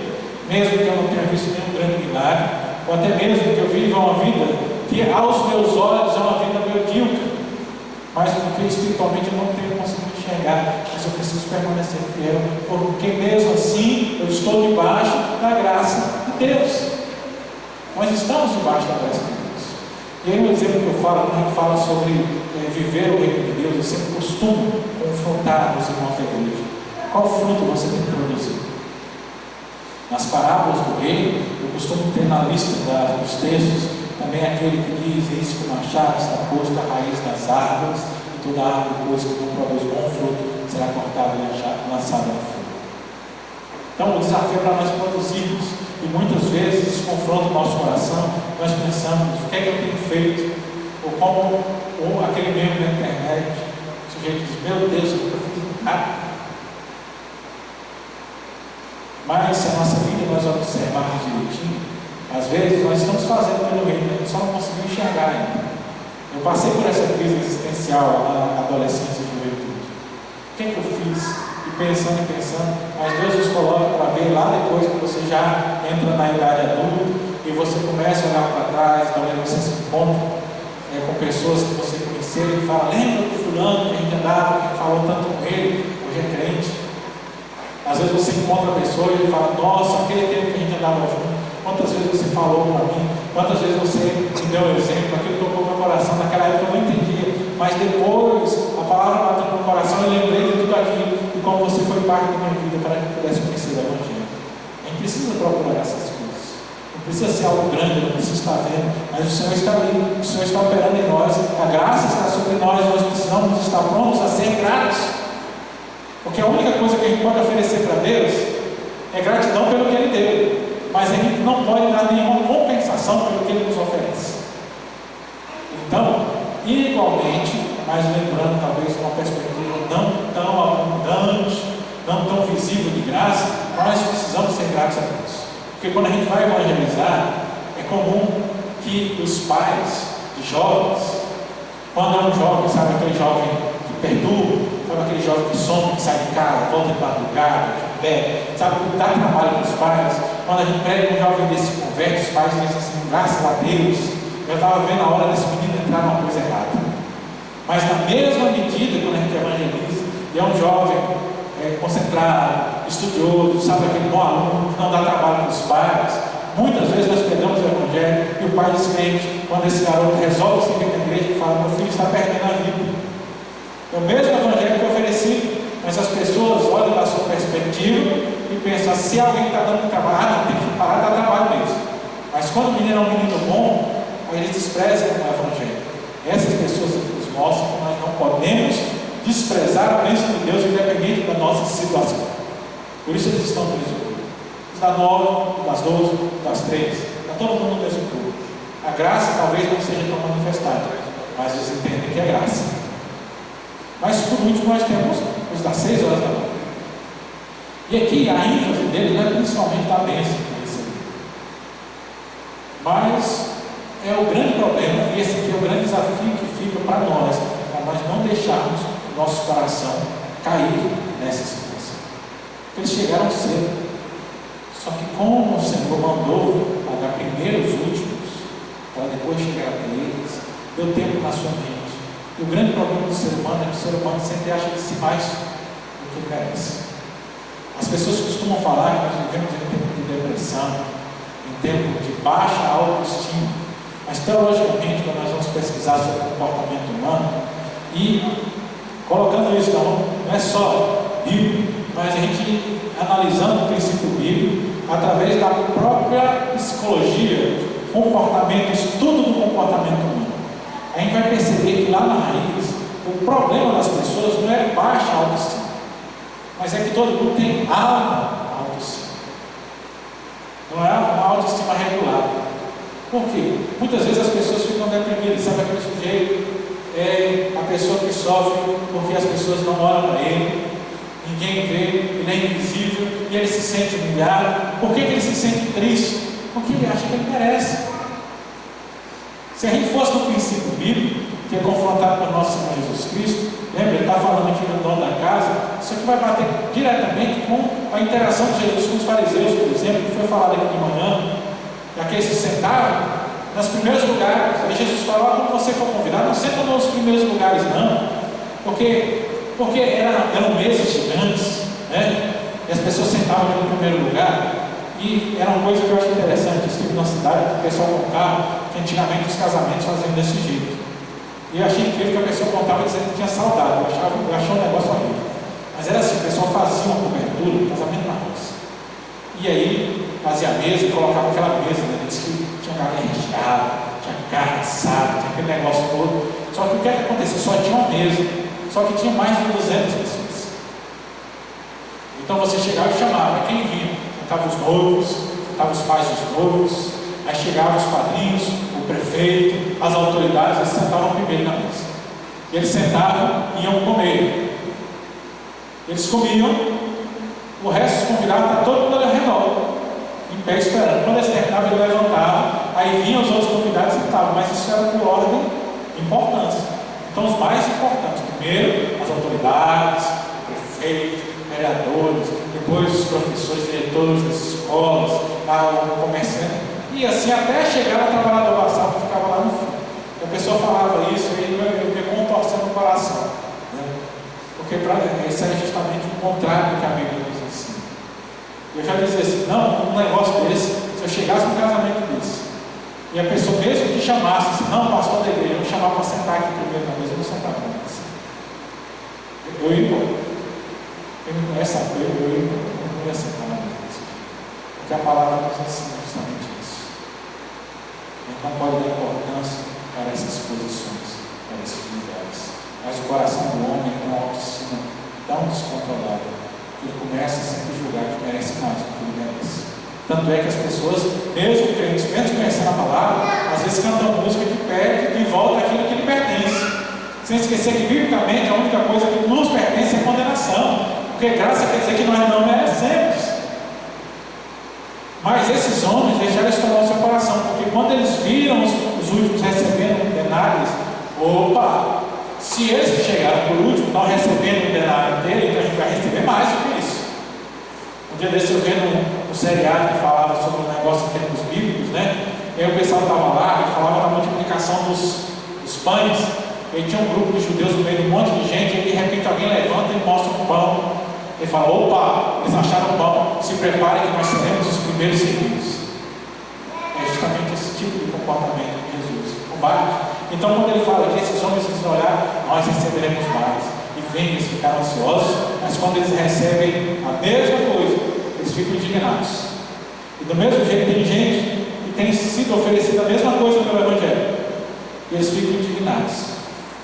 Speaker 1: mesmo que eu não tenha visto nenhum grande milagre, ou até mesmo que eu viva uma vida que aos meus olhos é uma vida medíocre, mas porque espiritualmente eu não tenho conseguido enxergar, mas eu preciso permanecer fiel, porque mesmo assim eu estou debaixo da graça de Deus. Nós estamos debaixo da graça de Deus. E aí o exemplo que eu falo, quando a gente fala sobre viver o reino de Deus, eu sempre costumo confrontar os irmãos da igreja. Qual fruto você tem produzido? Nas parábolas do reino, eu costumo ter na lista dos textos também aquele que diz: eis que o machado está posto à raiz das árvores, e toda árvore, pois, que não produz bom fruto, será cortada e lançada no fogo. Então, o desafio é para nós produzirmos, e muitas vezes isso confronta o nosso coração. Nós pensamos: o que é que eu tenho feito? Ou aquele mesmo na internet, o sujeito diz: meu Deus, eu nunca fiz nada. Mas se a nossa vida nós observarmos direitinho, às vezes nós estamos fazendo pelo reino, a gente só não conseguiu enxergar ainda. Eu passei por essa crise existencial na adolescência e juventude. O que é que eu fiz? E pensando, mas Deus nos coloca para ver lá depois que você já entra na idade adulta e você começa a olhar para trás, talvez você se encontre com pessoas que você conheceu e fala: lembra do fulano que a gente andava, que a gente falou tanto com ele, hoje é crente. Às vezes você encontra a pessoa e ele fala: nossa, aquele tempo que a gente andava junto, quantas vezes você falou para mim, quantas vezes você me deu um exemplo, aquilo tocou meu coração, naquela época eu não entendia, mas depois a palavra bateu no meu coração, eu lembrei de tudo aquilo e como você foi parte da minha vida para que eu pudesse conhecer o Evangelho. A gente precisa procurar essas coisas, não precisa ser algo grande, não precisa estar vendo, mas o Senhor está ali, o Senhor está operando em nós, a graça está sobre nós precisamos estar prontos a ser gratos. Porque a única coisa que a gente pode oferecer para Deus é gratidão pelo que Ele deu, mas a gente não pode dar nenhuma compensação pelo que Ele nos oferece. Então, igualmente, mas lembrando talvez uma perspectiva não tão abundante, não tão visível de graça, nós precisamos ser gratos a Deus. Porque quando a gente vai evangelizar, é comum que os pais de jovens, quando é um jovem, sabe aquele jovem que perturba, sabe aquele jovem que some, que sai de casa, volta de madrugada, que bebe, sabe, que dá trabalho para os pais. Quando a gente pega um jovem desse se converte, os pais dizem assim, graças a Deus, eu estava vendo a hora desse menino entrar numa coisa errada. Mas na mesma medida, quando a gente evangeliza, e é um jovem concentrado, estudioso, sabe aquele bom aluno, que não dá trabalho para os pais, muitas vezes nós pegamos o evangelho e o pai descrente, quando esse garoto resolve se vir na igreja, fala, meu filho está perdendo a vida. É o mesmo evangelho que é oferecido, mas as pessoas olham da sua perspectiva e pensam, se alguém está dando trabalho, tem que parar de dar trabalho mesmo. Mas quando o menino é um menino bom, aí eles desprezam o evangelho. Essas pessoas nos mostram que nós não podemos desprezar a bênção de Deus independente da nossa situação. Por isso eles estão no mesmo grupo. Das 9, das 12, das 3, está todo mundo no mesmo grupo. A graça talvez não seja tão manifestada, mas eles entendem que é graça. Mas por último nós temos os das 6 horas da manhã. E aqui a ênfase dele não é principalmente da bênção que recebeu. Mas é o grande problema, e esse aqui é o grande desafio que fica para nós não deixarmos o nosso coração cair nessa situação. Porque eles chegaram cedo. Só que como o Senhor mandou pagar primeiro os últimos, para depois chegar até eles, deu tempo na sua mente. E o grande problema do ser humano é que o ser humano sempre acha de si mais do que merece. As pessoas costumam falar que nós vivemos em tempo de depressão, em tempo de baixa autoestima. Mas teologicamente, quando nós vamos pesquisar sobre o comportamento humano, e colocando isso, não é só bíblico, mas a gente analisando o princípio bíblico, através da própria psicologia, comportamento, estudo do comportamento humano, a gente vai perceber que lá na raiz, o problema das pessoas não é baixa autoestima, mas é que todo mundo tem alta autoestima. Não é uma autoestima regular. Por quê? Muitas vezes as pessoas ficam deprimidas, sabe aquele sujeito, a pessoa que sofre porque as pessoas não olham para ele, ninguém vê, ele é invisível e ele se sente humilhado. Por que ele se sente triste? Porque ele acha que ele merece. Se a gente fosse no princípio bíblico, que é confrontado pelo nosso Senhor Jesus Cristo, lembra, ele está falando aqui do dono da casa, isso aqui vai bater diretamente com a interação de Jesus com os fariseus, por exemplo, que foi falado aqui de manhã, aqueles que se sentavam nos primeiros lugares. Aí Jesus falou, quando você for convidado, não senta nos primeiros lugares não, porque eram mesas gigantes, né? E as pessoas sentavam no primeiro lugar. E era uma coisa que eu acho interessante. Eu estive na cidade, o pessoal contava que antigamente os casamentos faziam desse jeito. E eu achei incrível que a pessoa contava dizendo que tinha saudade. Eu achei um negócio horrível. Mas era assim, o pessoal fazia uma cobertura, casamento na roça. E aí fazia a mesa e colocava aquela mesa, né? Diz que tinha galinha recheada, tinha carne assada, tinha aquele negócio todo. Só que o que aconteceu? Só tinha uma mesa, só que tinha mais de 200 pessoas. Então você chegava e chamava, quem vinha? Estavam os noivos, estavam os pais dos noivos, aí chegavam os padrinhos, o prefeito, as autoridades, eles sentavam primeiro na mesa. E eles sentavam e iam comer. Eles comiam, o resto dos convidados estavam todo mundo ali ao redor, em pé esperando. Quando eles terminavam, ele levantava, aí vinham os outros convidados e sentavam, mas isso era por ordem de importância. Então os mais importantes, primeiro as autoridades, o prefeito, vereadores, depois os professores, diretores das escolas, o comerciante, e assim até chegar ao trabalhador basal que ficava lá no fundo. A pessoa falava isso e eu me contorcendo no coração, né? Porque isso é justamente o contrário do que a Bíblia nos ensina. Eu já dizia assim, não, um negócio desse, se eu chegasse num casamento desse, e a pessoa mesmo que chamasse assim, não, pastor da igreja, eu me chamava para sentar aqui primeiro na mesa, eu não sentava na mesa. Eu ia embora. Quem me conhece sabe, eu não ia sentar na mesa. Porque a palavra nos ensina justamente isso. A gente não pode dar importância para essas posições, para esses lugares. Mas o coração do homem tem uma autoestima tão descontrolada que ele começa a sempre julgar que merece mais do que ele merece. Tanto é que as pessoas, mesmo crentes, mesmo conhecendo a palavra, às vezes cantam música que pede de volta aquilo que lhe pertence. Sem esquecer que, biblicamente, a única coisa que nos pertence é a condenação. Porque graça quer dizer que nós não merecemos. Mas esses homens deixaram isso tomar o seu coração, porque quando eles viram os últimos recebendo denários, opa, se eles que chegaram por último não recebendo um denário inteiro, então a gente vai receber mais do que isso. Um dia desse eu vendo um seriado que falava sobre um negócio em termos bíblicos, né? E aí o pessoal estava lá e falava da multiplicação dos pães. E tinha um grupo de judeus no meio de um monte de gente, e de repente alguém levanta e mostra um pão. Ele fala, opa, eles acharam o pão, se preparem que nós seremos os primeiros servidos. É justamente esse tipo de comportamento de Jesus. Então quando ele fala que esses homens eles olhar, nós receberemos mais. E vem, eles ficaram ansiosos, mas quando eles recebem a mesma coisa, eles ficam indignados. E do mesmo jeito tem gente que tem sido oferecida a mesma coisa pelo Evangelho, e eles ficam indignados.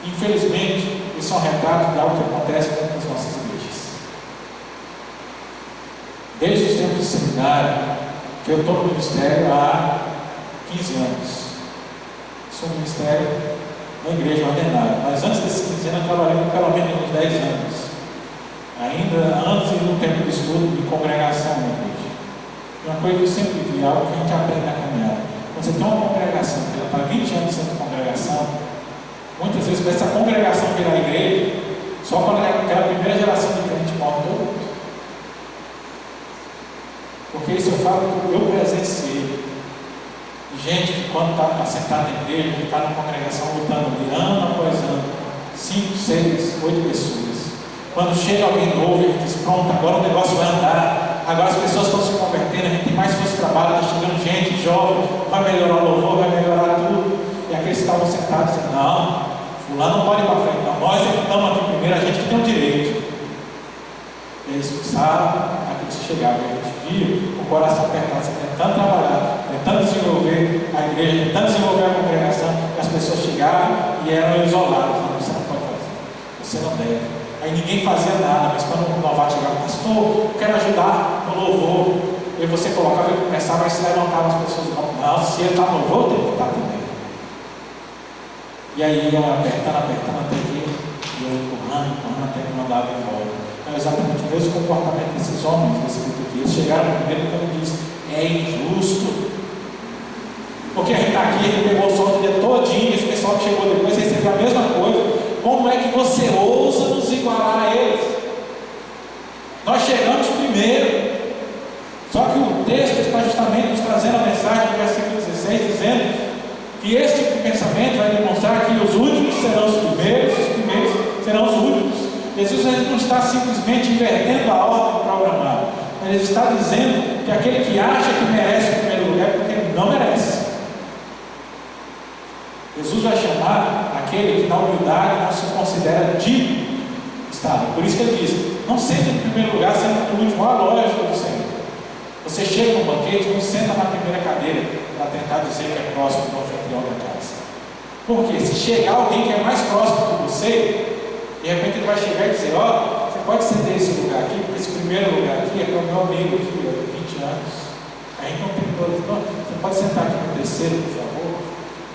Speaker 1: Infelizmente, isso é um retrato de algo que acontece dentro das nossas igrejas. Desde os tempos de seminário, que eu estou no ministério há 15 anos. Sou um ministério na igreja ordenada, mas antes desses 15 anos eu trabalhei por pelo menos uns 10 anos. Ainda antes de um tempo de estudo, de congregação na igreja. Uma coisa que eu sempre vi, algo que a gente aprende na caminhada. Quando você tem uma congregação que está 20 anos sendo congregação, muitas vezes para essa congregação virar igreja, só quando aquela primeira geração de crente morre todo mundo. Porque isso eu falo que eu presenciei. Gente que quando está sentada na igreja, que está na congregação lutando ali, ano após ano, 5, 6, 8 pessoas. Quando chega alguém novo, ele diz, pronto, agora o negócio vai andar, agora as pessoas estão se convertendo, a gente tem mais força de trabalho, está chegando gente jovem, vai melhorar o louvor, vai melhorar tudo. E aqueles que estavam sentados dizendo, não, fulano não pode ir para frente, não, nós é que estamos aqui primeiro, a gente que tem o direito. E eles expulsaram, aqueles que chegavam, a gente via o coração apertado, tentando trabalhar, tentando desenvolver a igreja, tentando desenvolver a congregação, e as pessoas chegavam e eram isoladas. Não, você não pode fazer, você não deve. Aí ninguém fazia nada, mas quando o novato chegava, pastor, eu quero ajudar no louvor. E você colocava, ele começava a se levantar as pessoas, não, se ele está no louvor, tem que estar também. E aí iam apertando, até que iam empurrando, até que mandava embora. É exatamente o mesmo comportamento desses homens desse grupo aqui. Eles chegaram primeiro e ele disse, é injusto. Porque a gente está aqui, ele pegou o sol o dia todinho, esse pessoal que chegou depois recebeu a mesma coisa. Como é que você ousa nos igualar a eles? Nós chegamos primeiro. Só que o texto está justamente nos trazendo a mensagem do versículo 16, dizendo que esse tipo de pensamento vai demonstrar que os últimos serão os primeiros serão os últimos. Jesus não está simplesmente invertendo a ordem programada, mas ele está dizendo que aquele que acha que merece o primeiro lugar é porque ele não merece. Jesus vai chamar aquele que na humildade não se considera digno de estar. Por isso que ele diz, não senta no primeiro lugar, senta no último. A lógica do Senhor. Você chega no banquete, não senta na primeira cadeira para tentar dizer que é próximo do anfitrião da casa. Porque se chegar alguém que é mais próximo que você, de repente ele vai chegar e dizer, ó, você pode ceder esse lugar aqui, porque esse primeiro lugar aqui é para o meu amigo aqui, há 20 anos. A gente não tem todos, não. Você pode sentar aqui no terceiro, por favor.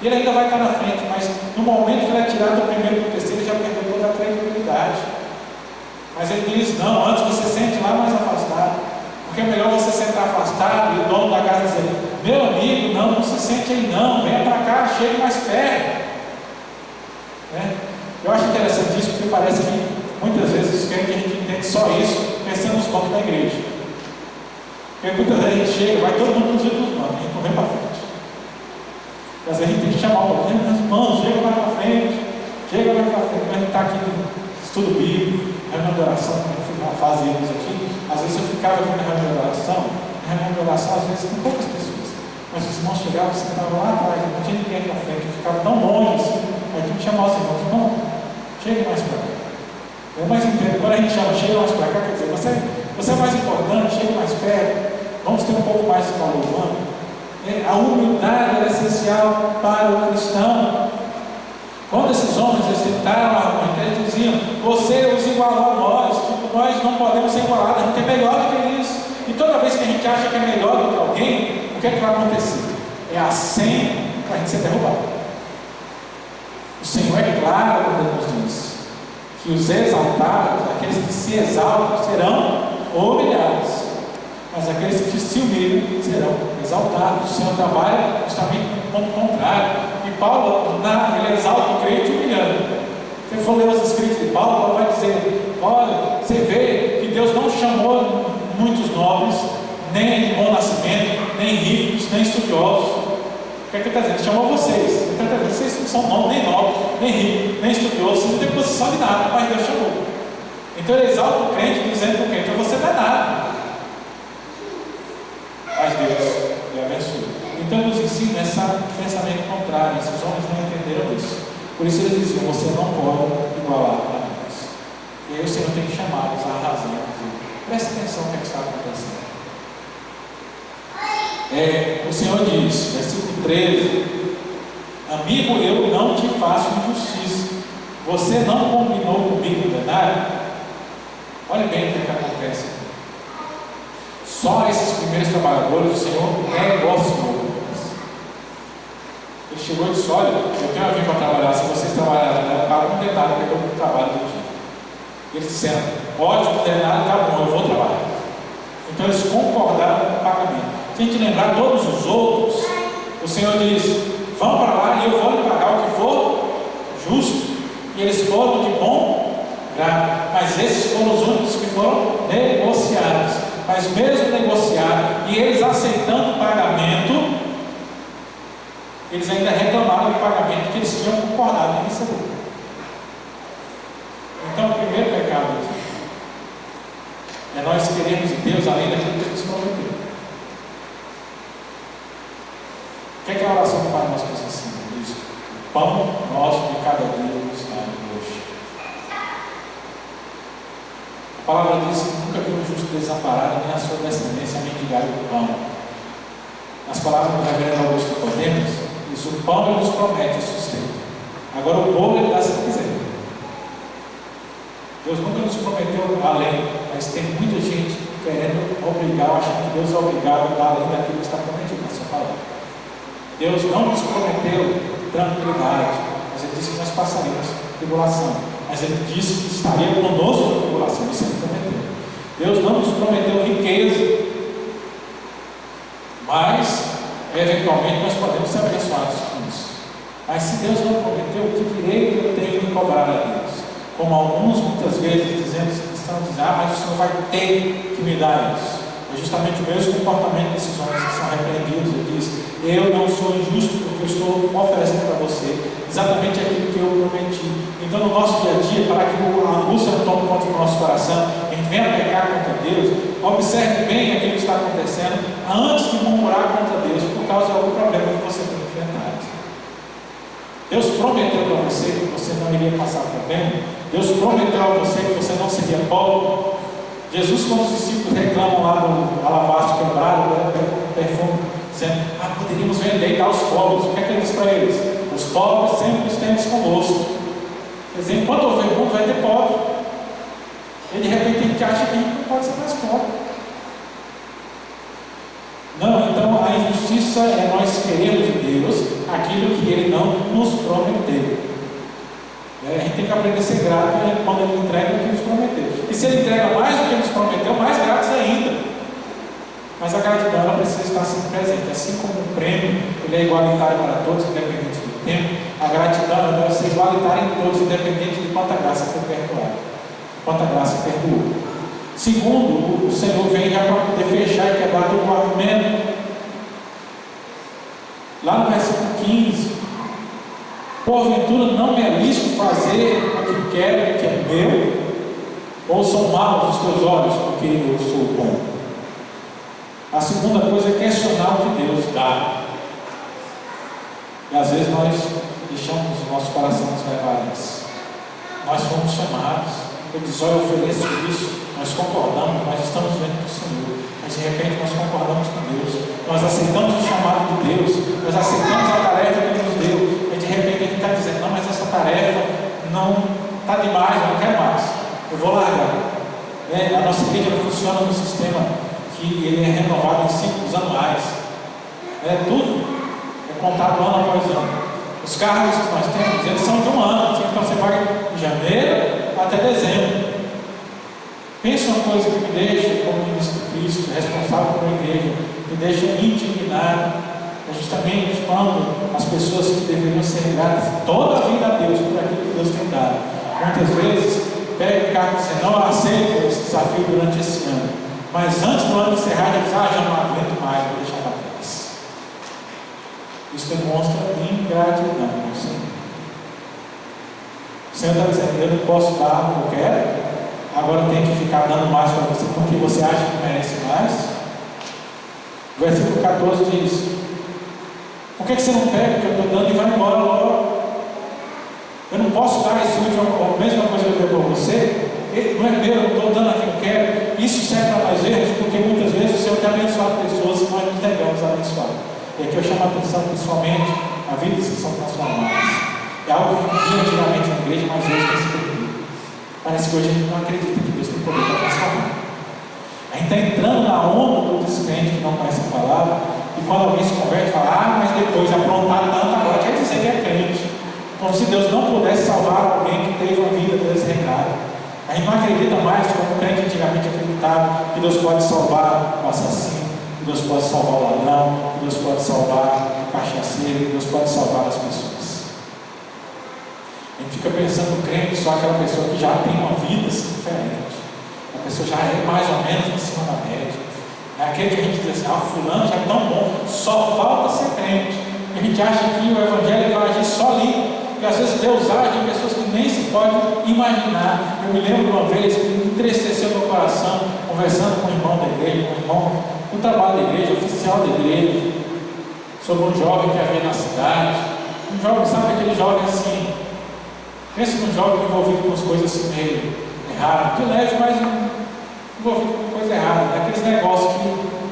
Speaker 1: E ele ainda vai estar na frente, mas no momento que ele é tirado do primeiro para o terceiro, ele já perdeu toda a credibilidade. Mas ele diz, não, antes você sente lá mais afastado. Porque é melhor você sentar afastado e o dono da casa dizer, meu amigo, não se sente aí não, venha para cá, chegue mais perto. Né? Eu acho interessante isso, porque parece que muitas vezes querem que a gente entende só isso, pensando nos bancos da igreja. Porque muitas vezes a gente chega, vai todo mundo nos outros bancos, a gente não vem para frente. Mas a gente tem que chamar o povo, meus irmãos, chega mais para frente, chega mais para frente. Mas a gente está aqui no estudo bíblico, reunião de oração, fazemos aqui. Às vezes eu ficava aqui na reunião de oração, às vezes tem poucas pessoas. Mas os irmãos chegavam, você estava lá atrás, não tinha ninguém aqui na frente, ficava tão longe assim, aí a gente chamava os irmãos, irmão, chegue mais para cá. Eu mais entendo, quando a gente chama, chega mais para cá, quer dizer, você é mais importante, chegue mais perto, vamos ter um pouco mais de valor humano. A humildade é essencial para o cristão. Quando esses homens eles tentaram argumentar, eles diziam, você os igualou a nós, tipo, nós não podemos ser igualados, a gente é melhor do que isso. E toda é melhor do que alguém, o que é que vai acontecer? É a senha para a gente ser derrubado. O Senhor é claro quando Ele nos diz que os exaltados, aqueles que se exaltam, serão humilhados, mas aqueles que se humilham serão exaltados. O Senhor trabalha justamente no ponto contrário. E Paulo, ele exalta o crente humilhando. Se for ler os escritos de Paulo, Paulo vai dizer: olha, você vê que Deus não chamou muitos nobres, nem de bom nascimento, nem ricos, nem estudiosos. O que é que ele está dizendo? Ele chamou vocês. Ele está dizendo: vocês não são nem nobres, nem ricos, nem estudiosos, vocês não têm posição de nada, mas Deus chamou. Então ele exalta o crente, dizendo para o crente: você não é nada, mas Deus lhe abençoe. Então ele nos ensina esse pensamento contrário. Esses homens não entenderam isso. Por isso eles diziam: você não pode igualar a nós. E aí o Senhor tem que chamá-los à razão. Preste atenção no que está acontecendo. O Senhor diz, versículo 13: amigo, eu não te faço injustiça. Você não combinou comigo o denário? Olha bem o que acontece aqui. Só esses primeiros trabalhadores o Senhor negociou. Ele chegou e disse: olha, eu tenho alguém para trabalhar, se vocês trabalharem, paga um denário pelo trabalho do dia. Eles disseram: ótimo, denário, tá bom, eu vou trabalhar. Então eles concordaram com o pagamento. Se a gente lembrar todos os outros, o Senhor diz: vão para lá e eu vou lhe pagar o que for justo. E eles foram de bom grado, mas esses foram os únicos que foram negociados. Mas mesmo negociado e eles aceitando o pagamento, eles ainda reclamaram do pagamento que eles tinham concordado em receber. Então o primeiro pecado é nós queremos de Deus além daquilo que Ele nos prometeu. O que é a oração do Pai Nosso que nos ensina? Diz: o pão nosso de cada dia nos dá hoje. A palavra diz que nunca viu um justo desamparado, nem a sua descendência mendigar o pão. Nas palavras do reverendo Augusto Podemos, diz: o pão Ele nos promete e sustenta. Agora o bolo Ele dá se Ele quiser. Deus nunca nos prometeu além, mas tem muita gente querendo obrigar, achando que Deus é obrigado a dar além daquilo que está prometido na sua palavra. Deus não nos prometeu tranquilidade, mas Ele disse que nós passaríamos tribulação. Mas Ele disse que estaria conosco na tribulação, isso Ele prometeu. Deus não nos prometeu riqueza, mas eventualmente nós podemos ser abençoados com isso. Mas se Deus não prometeu, que direito eu tenho de cobrar a Deus? Como alguns muitas vezes dizendo, estão dizendo: mas o Senhor vai ter que me dar isso. É justamente o mesmo comportamento desses homens que são repreendidos. Ele diz: eu não sou injusto porque eu estou oferecendo para você exatamente aquilo que eu prometi. Então no nosso dia a dia, para que a angústia não tome conta do nosso coração, a gente venha pecar contra Deus, observe bem aquilo que está acontecendo antes de murmurar contra Deus por causa de algum problema que você tem enfrentado. Deus prometeu para você que você não iria passar problema. Deus prometeu a você que você não seria pobre. Jesus, quando os discípulos reclamam lá do alabastro quebrado, do perfume, dizendo: poderíamos vender e dar aos pobres. O que é que ele diz para eles? Os pobres sempre estão convosco. Quer dizer, enquanto houver mundo, vai ter pobre. E de repente a gente acha que a gente não pode ser mais pobre. Não, então a injustiça é nós queremos de Deus aquilo que Ele não nos prometeu. A gente tem que aprender a ser grato quando Ele entrega o que nos prometeu. E se Ele entrega mais do que nos prometeu, mais gratos ainda. Mas a gratidão ela precisa estar sempre presente. Assim como o prêmio ele é igualitário para todos, independente do tempo, a gratidão ela deve ser igualitária em todos, independente de quanta graça foi perdoada, quanta graça perdoou. Segundo, o Senhor vem já para poder fechar e quebrar todo o argumento. Lá no versículo 15: porventura não me é lícito fazer o que quero, o que é meu? Ou são maus os teus olhos, porque eu sou bom? A segunda coisa é questionar o que Deus dá. E às vezes nós deixamos o nosso coração nos levar a isso. Nós fomos chamados. Ele diz: olha, eu ofereço isso. Nós concordamos, nós estamos diante do Senhor. Mas de repente nós concordamos com Deus. Nós aceitamos o chamado de Deus. Nós aceitamos a tarefa que Ele nos deu. E de repente a gente está dizendo: não, mas essa tarefa não está demais, eu não quero mais. Eu vou largar. A nossa igreja não funciona no sistema que que ele é renovado em ciclos anuais. Tudo é contado ano após ano. Os cargos que nós temos, eles são de um ano. Então você vai de janeiro até dezembro. Pensa uma coisa que me deixa, como ministro de Cristo, responsável pela igreja, me deixa indignado. É justamente quando as pessoas que deveriam ser gratas toda a vida a Deus por aquilo que Deus tem dado, muitas vezes pega o cargo e diz: não aceito esse desafio durante esse ano, mas antes do ano encerrar, ele diz: já não aguento mais, vou deixar para trás. Isso demonstra ingratidão com o Senhor. O Senhor está dizendo: eu não posso dar o que eu quero, agora tem que ficar dando mais para você porque você acha que merece mais. O versículo 14 diz: por que você não pega o que eu estou dando e vai embora logo? Eu não posso dar esse último, a mesma coisa que eu dei para você. Não é meu, eu não estou dando a quem eu quero. Isso serve para nós vermos, porque muitas vezes o Senhor tem abençoado pessoas e nós não entregamos abençoado. E aqui eu chamo a atenção principalmente a vidas que são transformadas. É algo que via antigamente na igreja, mas hoje tem se perdido. Parece que hoje a gente não acredita que Deus tem poder para transformar. A gente está entrando na onda do descrente que não conhece a palavra, e quando alguém se converte, fala: mas depois de aprontar tanto, agora quer dizer que é crente. Como se Deus não pudesse salvar alguém que teve uma vida desregrada. A gente não acredita mais como o crente antigamente acreditava que Deus pode salvar o assassino, que Deus pode salvar o ladrão, que Deus pode salvar o cachaceiro, que Deus pode salvar as pessoas. A gente fica pensando no crente só aquela pessoa que já tem uma vida assim, diferente. A pessoa já é mais ou menos em cima da média. É aquele que a gente diz assim: fulano já é tão bom, só falta ser crente. E a gente acha que o evangelho vai agir só ali. E às vezes Deus age em pessoas que nem se pode imaginar. Eu me lembro de uma vez que me entristeceu meu coração, conversando com um irmão da igreja, com um irmão do trabalho da igreja, oficial da igreja, sobre um jovem que havia na cidade. Um jovem, sabe aquele jovem assim? Pensa num jovem envolvido com as coisas assim meio erradas, de leve, mas envolvido com coisa errada, aqueles negócios que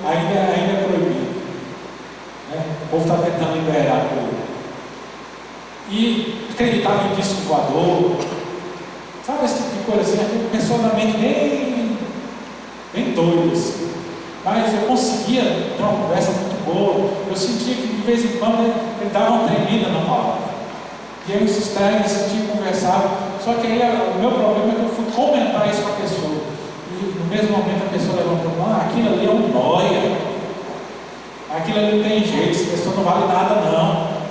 Speaker 1: ainda é proibido. O povo está tentando liberar tudo. E acreditava em disco voador, sabe esse tipo de coisa assim, pessoalmente bem doido assim. Mas eu conseguia ter uma conversa muito boa. Eu sentia que de vez em quando ele dava uma tremida na palavra. E eu insistia em conversar. Só que aí o meu problema é que eu fui comentar isso com a pessoa. E no mesmo momento a pessoa levantou: aquilo ali é um nóia. Aquilo ali não tem jeito, essa pessoa não vale nada não.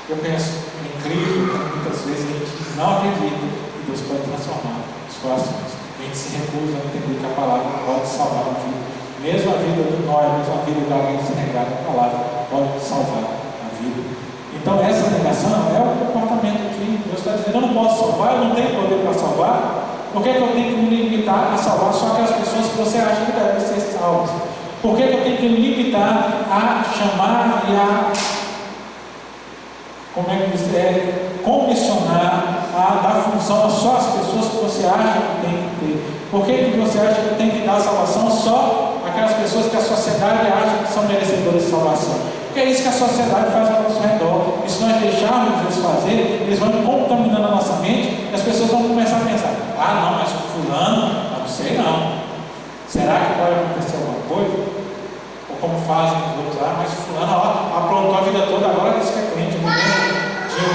Speaker 1: Eu penso: é incrível, muitas vezes a gente não acredita que Deus pode transformar os corações. A gente se recusa a entender que a palavra pode salvar a vida. Mesmo a vida do nóia, mesmo a vida de alguém desregrado, a palavra pode salvar a vida. Então essa negação é o comportamento que Deus está dizendo: eu não posso salvar, eu não tenho poder para salvar. Por que eu tenho que me limitar a salvar só aquelas pessoas que você acha que devem ser salvas? Por que eu tenho que me limitar a chamar e a comissionar, a dar função a só as pessoas que você acha que tem que ter? Por que você acha que tem que dar salvação só àquelas pessoas que a sociedade acha que são merecedoras de salvação? Porque é isso que a sociedade faz ao nosso redor. E se nós deixarmos eles fazer, eles vão contaminando a nossa mente, e as pessoas vão começar a pensar: não, mas o fulano, não sei não. Será que pode acontecer alguma coisa? Ou como fazem os outros: mas fulano aprontou a vida toda, agora diz que é crente. Tinha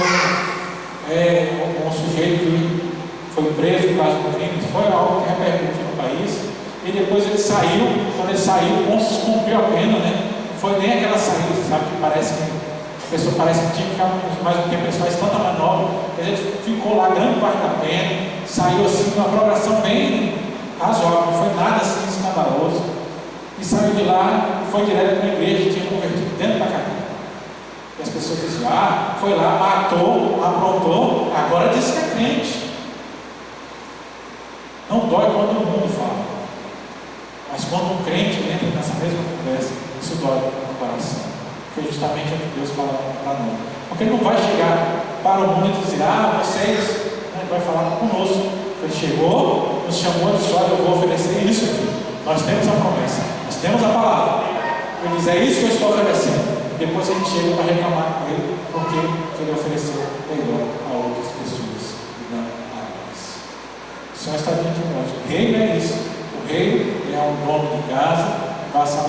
Speaker 1: um sujeito que foi preso por causa do crime, foi algo que repercutiu no país, e depois ele saiu. Quando ele saiu, cumpriu a pena, né? Não foi nem aquela saída, sabe, que parece que a pessoa parece que tinha que ficar mais um tempo, eles fazem tanta manobra. Ele ficou lá grande parte da pena, saiu assim, com uma progressão bem razoável, não foi nada assim escandaloso, e saiu de lá, foi direto para a igreja, tinha convertido dentro da cadeia. E as pessoas diziam: foi lá, matou, aprontou, agora diz que é crente. Não dói quando o mundo fala, mas quando um crente entra nessa mesma conversa, isso dói no coração. Porque justamente é o que Deus fala para nós. Porque Ele não vai chegar para o mundo e dizer: vocês, Ele vai falar conosco. Ele chegou, nos chamou e disse: olha, eu vou oferecer isso aqui. Nós temos a promessa, nós temos a palavra. Ele diz: é isso que eu estou oferecendo. Depois a gente chega para reclamar com Ele, porque Ele ofereceu melhor a outras pessoas e não a nós. O Senhor está dentro de nós. O reino é isso. O reino é um dono de casa, faça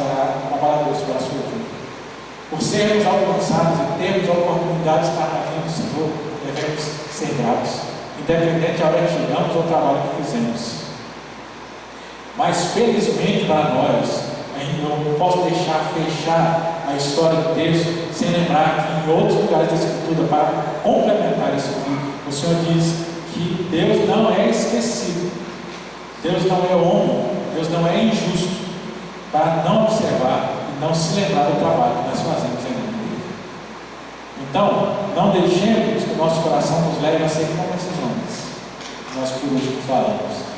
Speaker 1: trabalhadores para a sua vida. Por sermos alcançados e termos a oportunidade de estar na vida do Senhor, devemos ser gratos, independente da hora que chegamos ou do trabalho que fizemos. Mas felizmente para nós, eu não posso deixar fechar a história do texto sem lembrar que em outros lugares da Escritura, para complementar isso aqui, o Senhor diz que Deus não é esquecido, Deus não é homem, Deus não é injusto para não observar e não se lembrar do trabalho que nós fazemos em nome dele. Então, não deixemos que o nosso coração nos leve a ser como esses homens que nós por último falamos,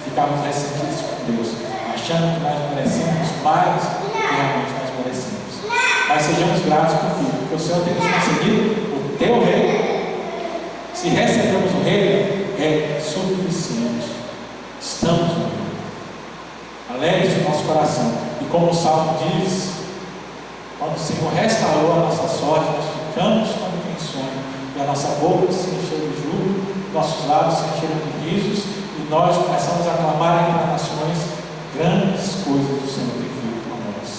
Speaker 1: ficarmos ressentidos com Deus, achando que nós merecemos mais do que realmente nós merecemos. Mas sejamos gratos por tudo, porque o Senhor tem nos concedido o teu reino. Se recebemos o reino, é suficiente. Estamos no reino. Alegre-se o nosso coração. E como o Salmo diz, quando o Senhor restaurou a nossa sorte, nós ficamos como quem sonha, e a nossa boca se encheu de júbilo, nossos lábios se encheram de risos, e nós começamos a clamar entre as nações grandes coisas do Senhor tem feito por nós.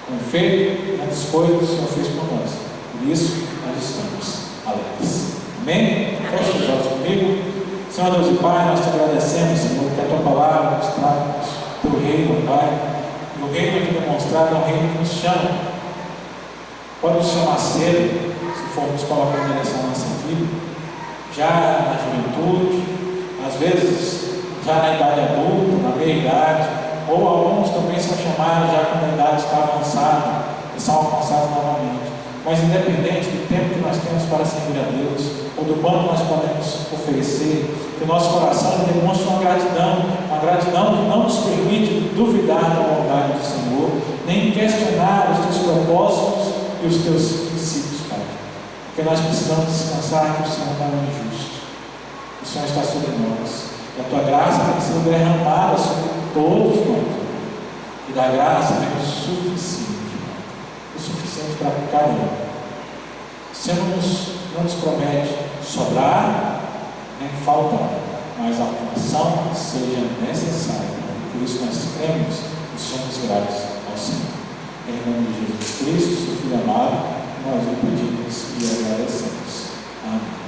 Speaker 1: Com efeito, grandes coisas o Senhor fez por nós. Por isso, nós estamos alegres. Amém? Feche os olhos comigo. Senhor Deus e Pai, nós te agradecemos, Senhor, que a tua palavra nos traz o teu reino, Pai. E o reino aqui demonstrado é um reino que nos chama. Pode nos chamar cedo, se formos colocando em direção à nossa vida, já na juventude, às vezes já na idade adulta, na meia idade, ou alguns também são chamados já quando a idade está avançada e são alcançados novamente. Mas independente do tempo que nós temos para servir a Deus, ou do quanto nós podemos oferecer, que o nosso coração demonstre uma gratidão que não nos permite duvidar da bondade do Senhor, nem questionar os teus propósitos e os teus princípios, Pai. Porque nós precisamos descansar que o Senhor não é injusto. O Senhor está sobre nós. E a tua graça tem sido derramada sobre todos nós. E da graça é o suficiente para cada um. O Senhor não nos promete sobrar nem faltar, mas a atenção seja necessária. Por isso nós cremos e somos gratos ao Senhor. Em nome de Jesus Cristo, seu Filho amado, nós o pedimos e agradecemos. Amém.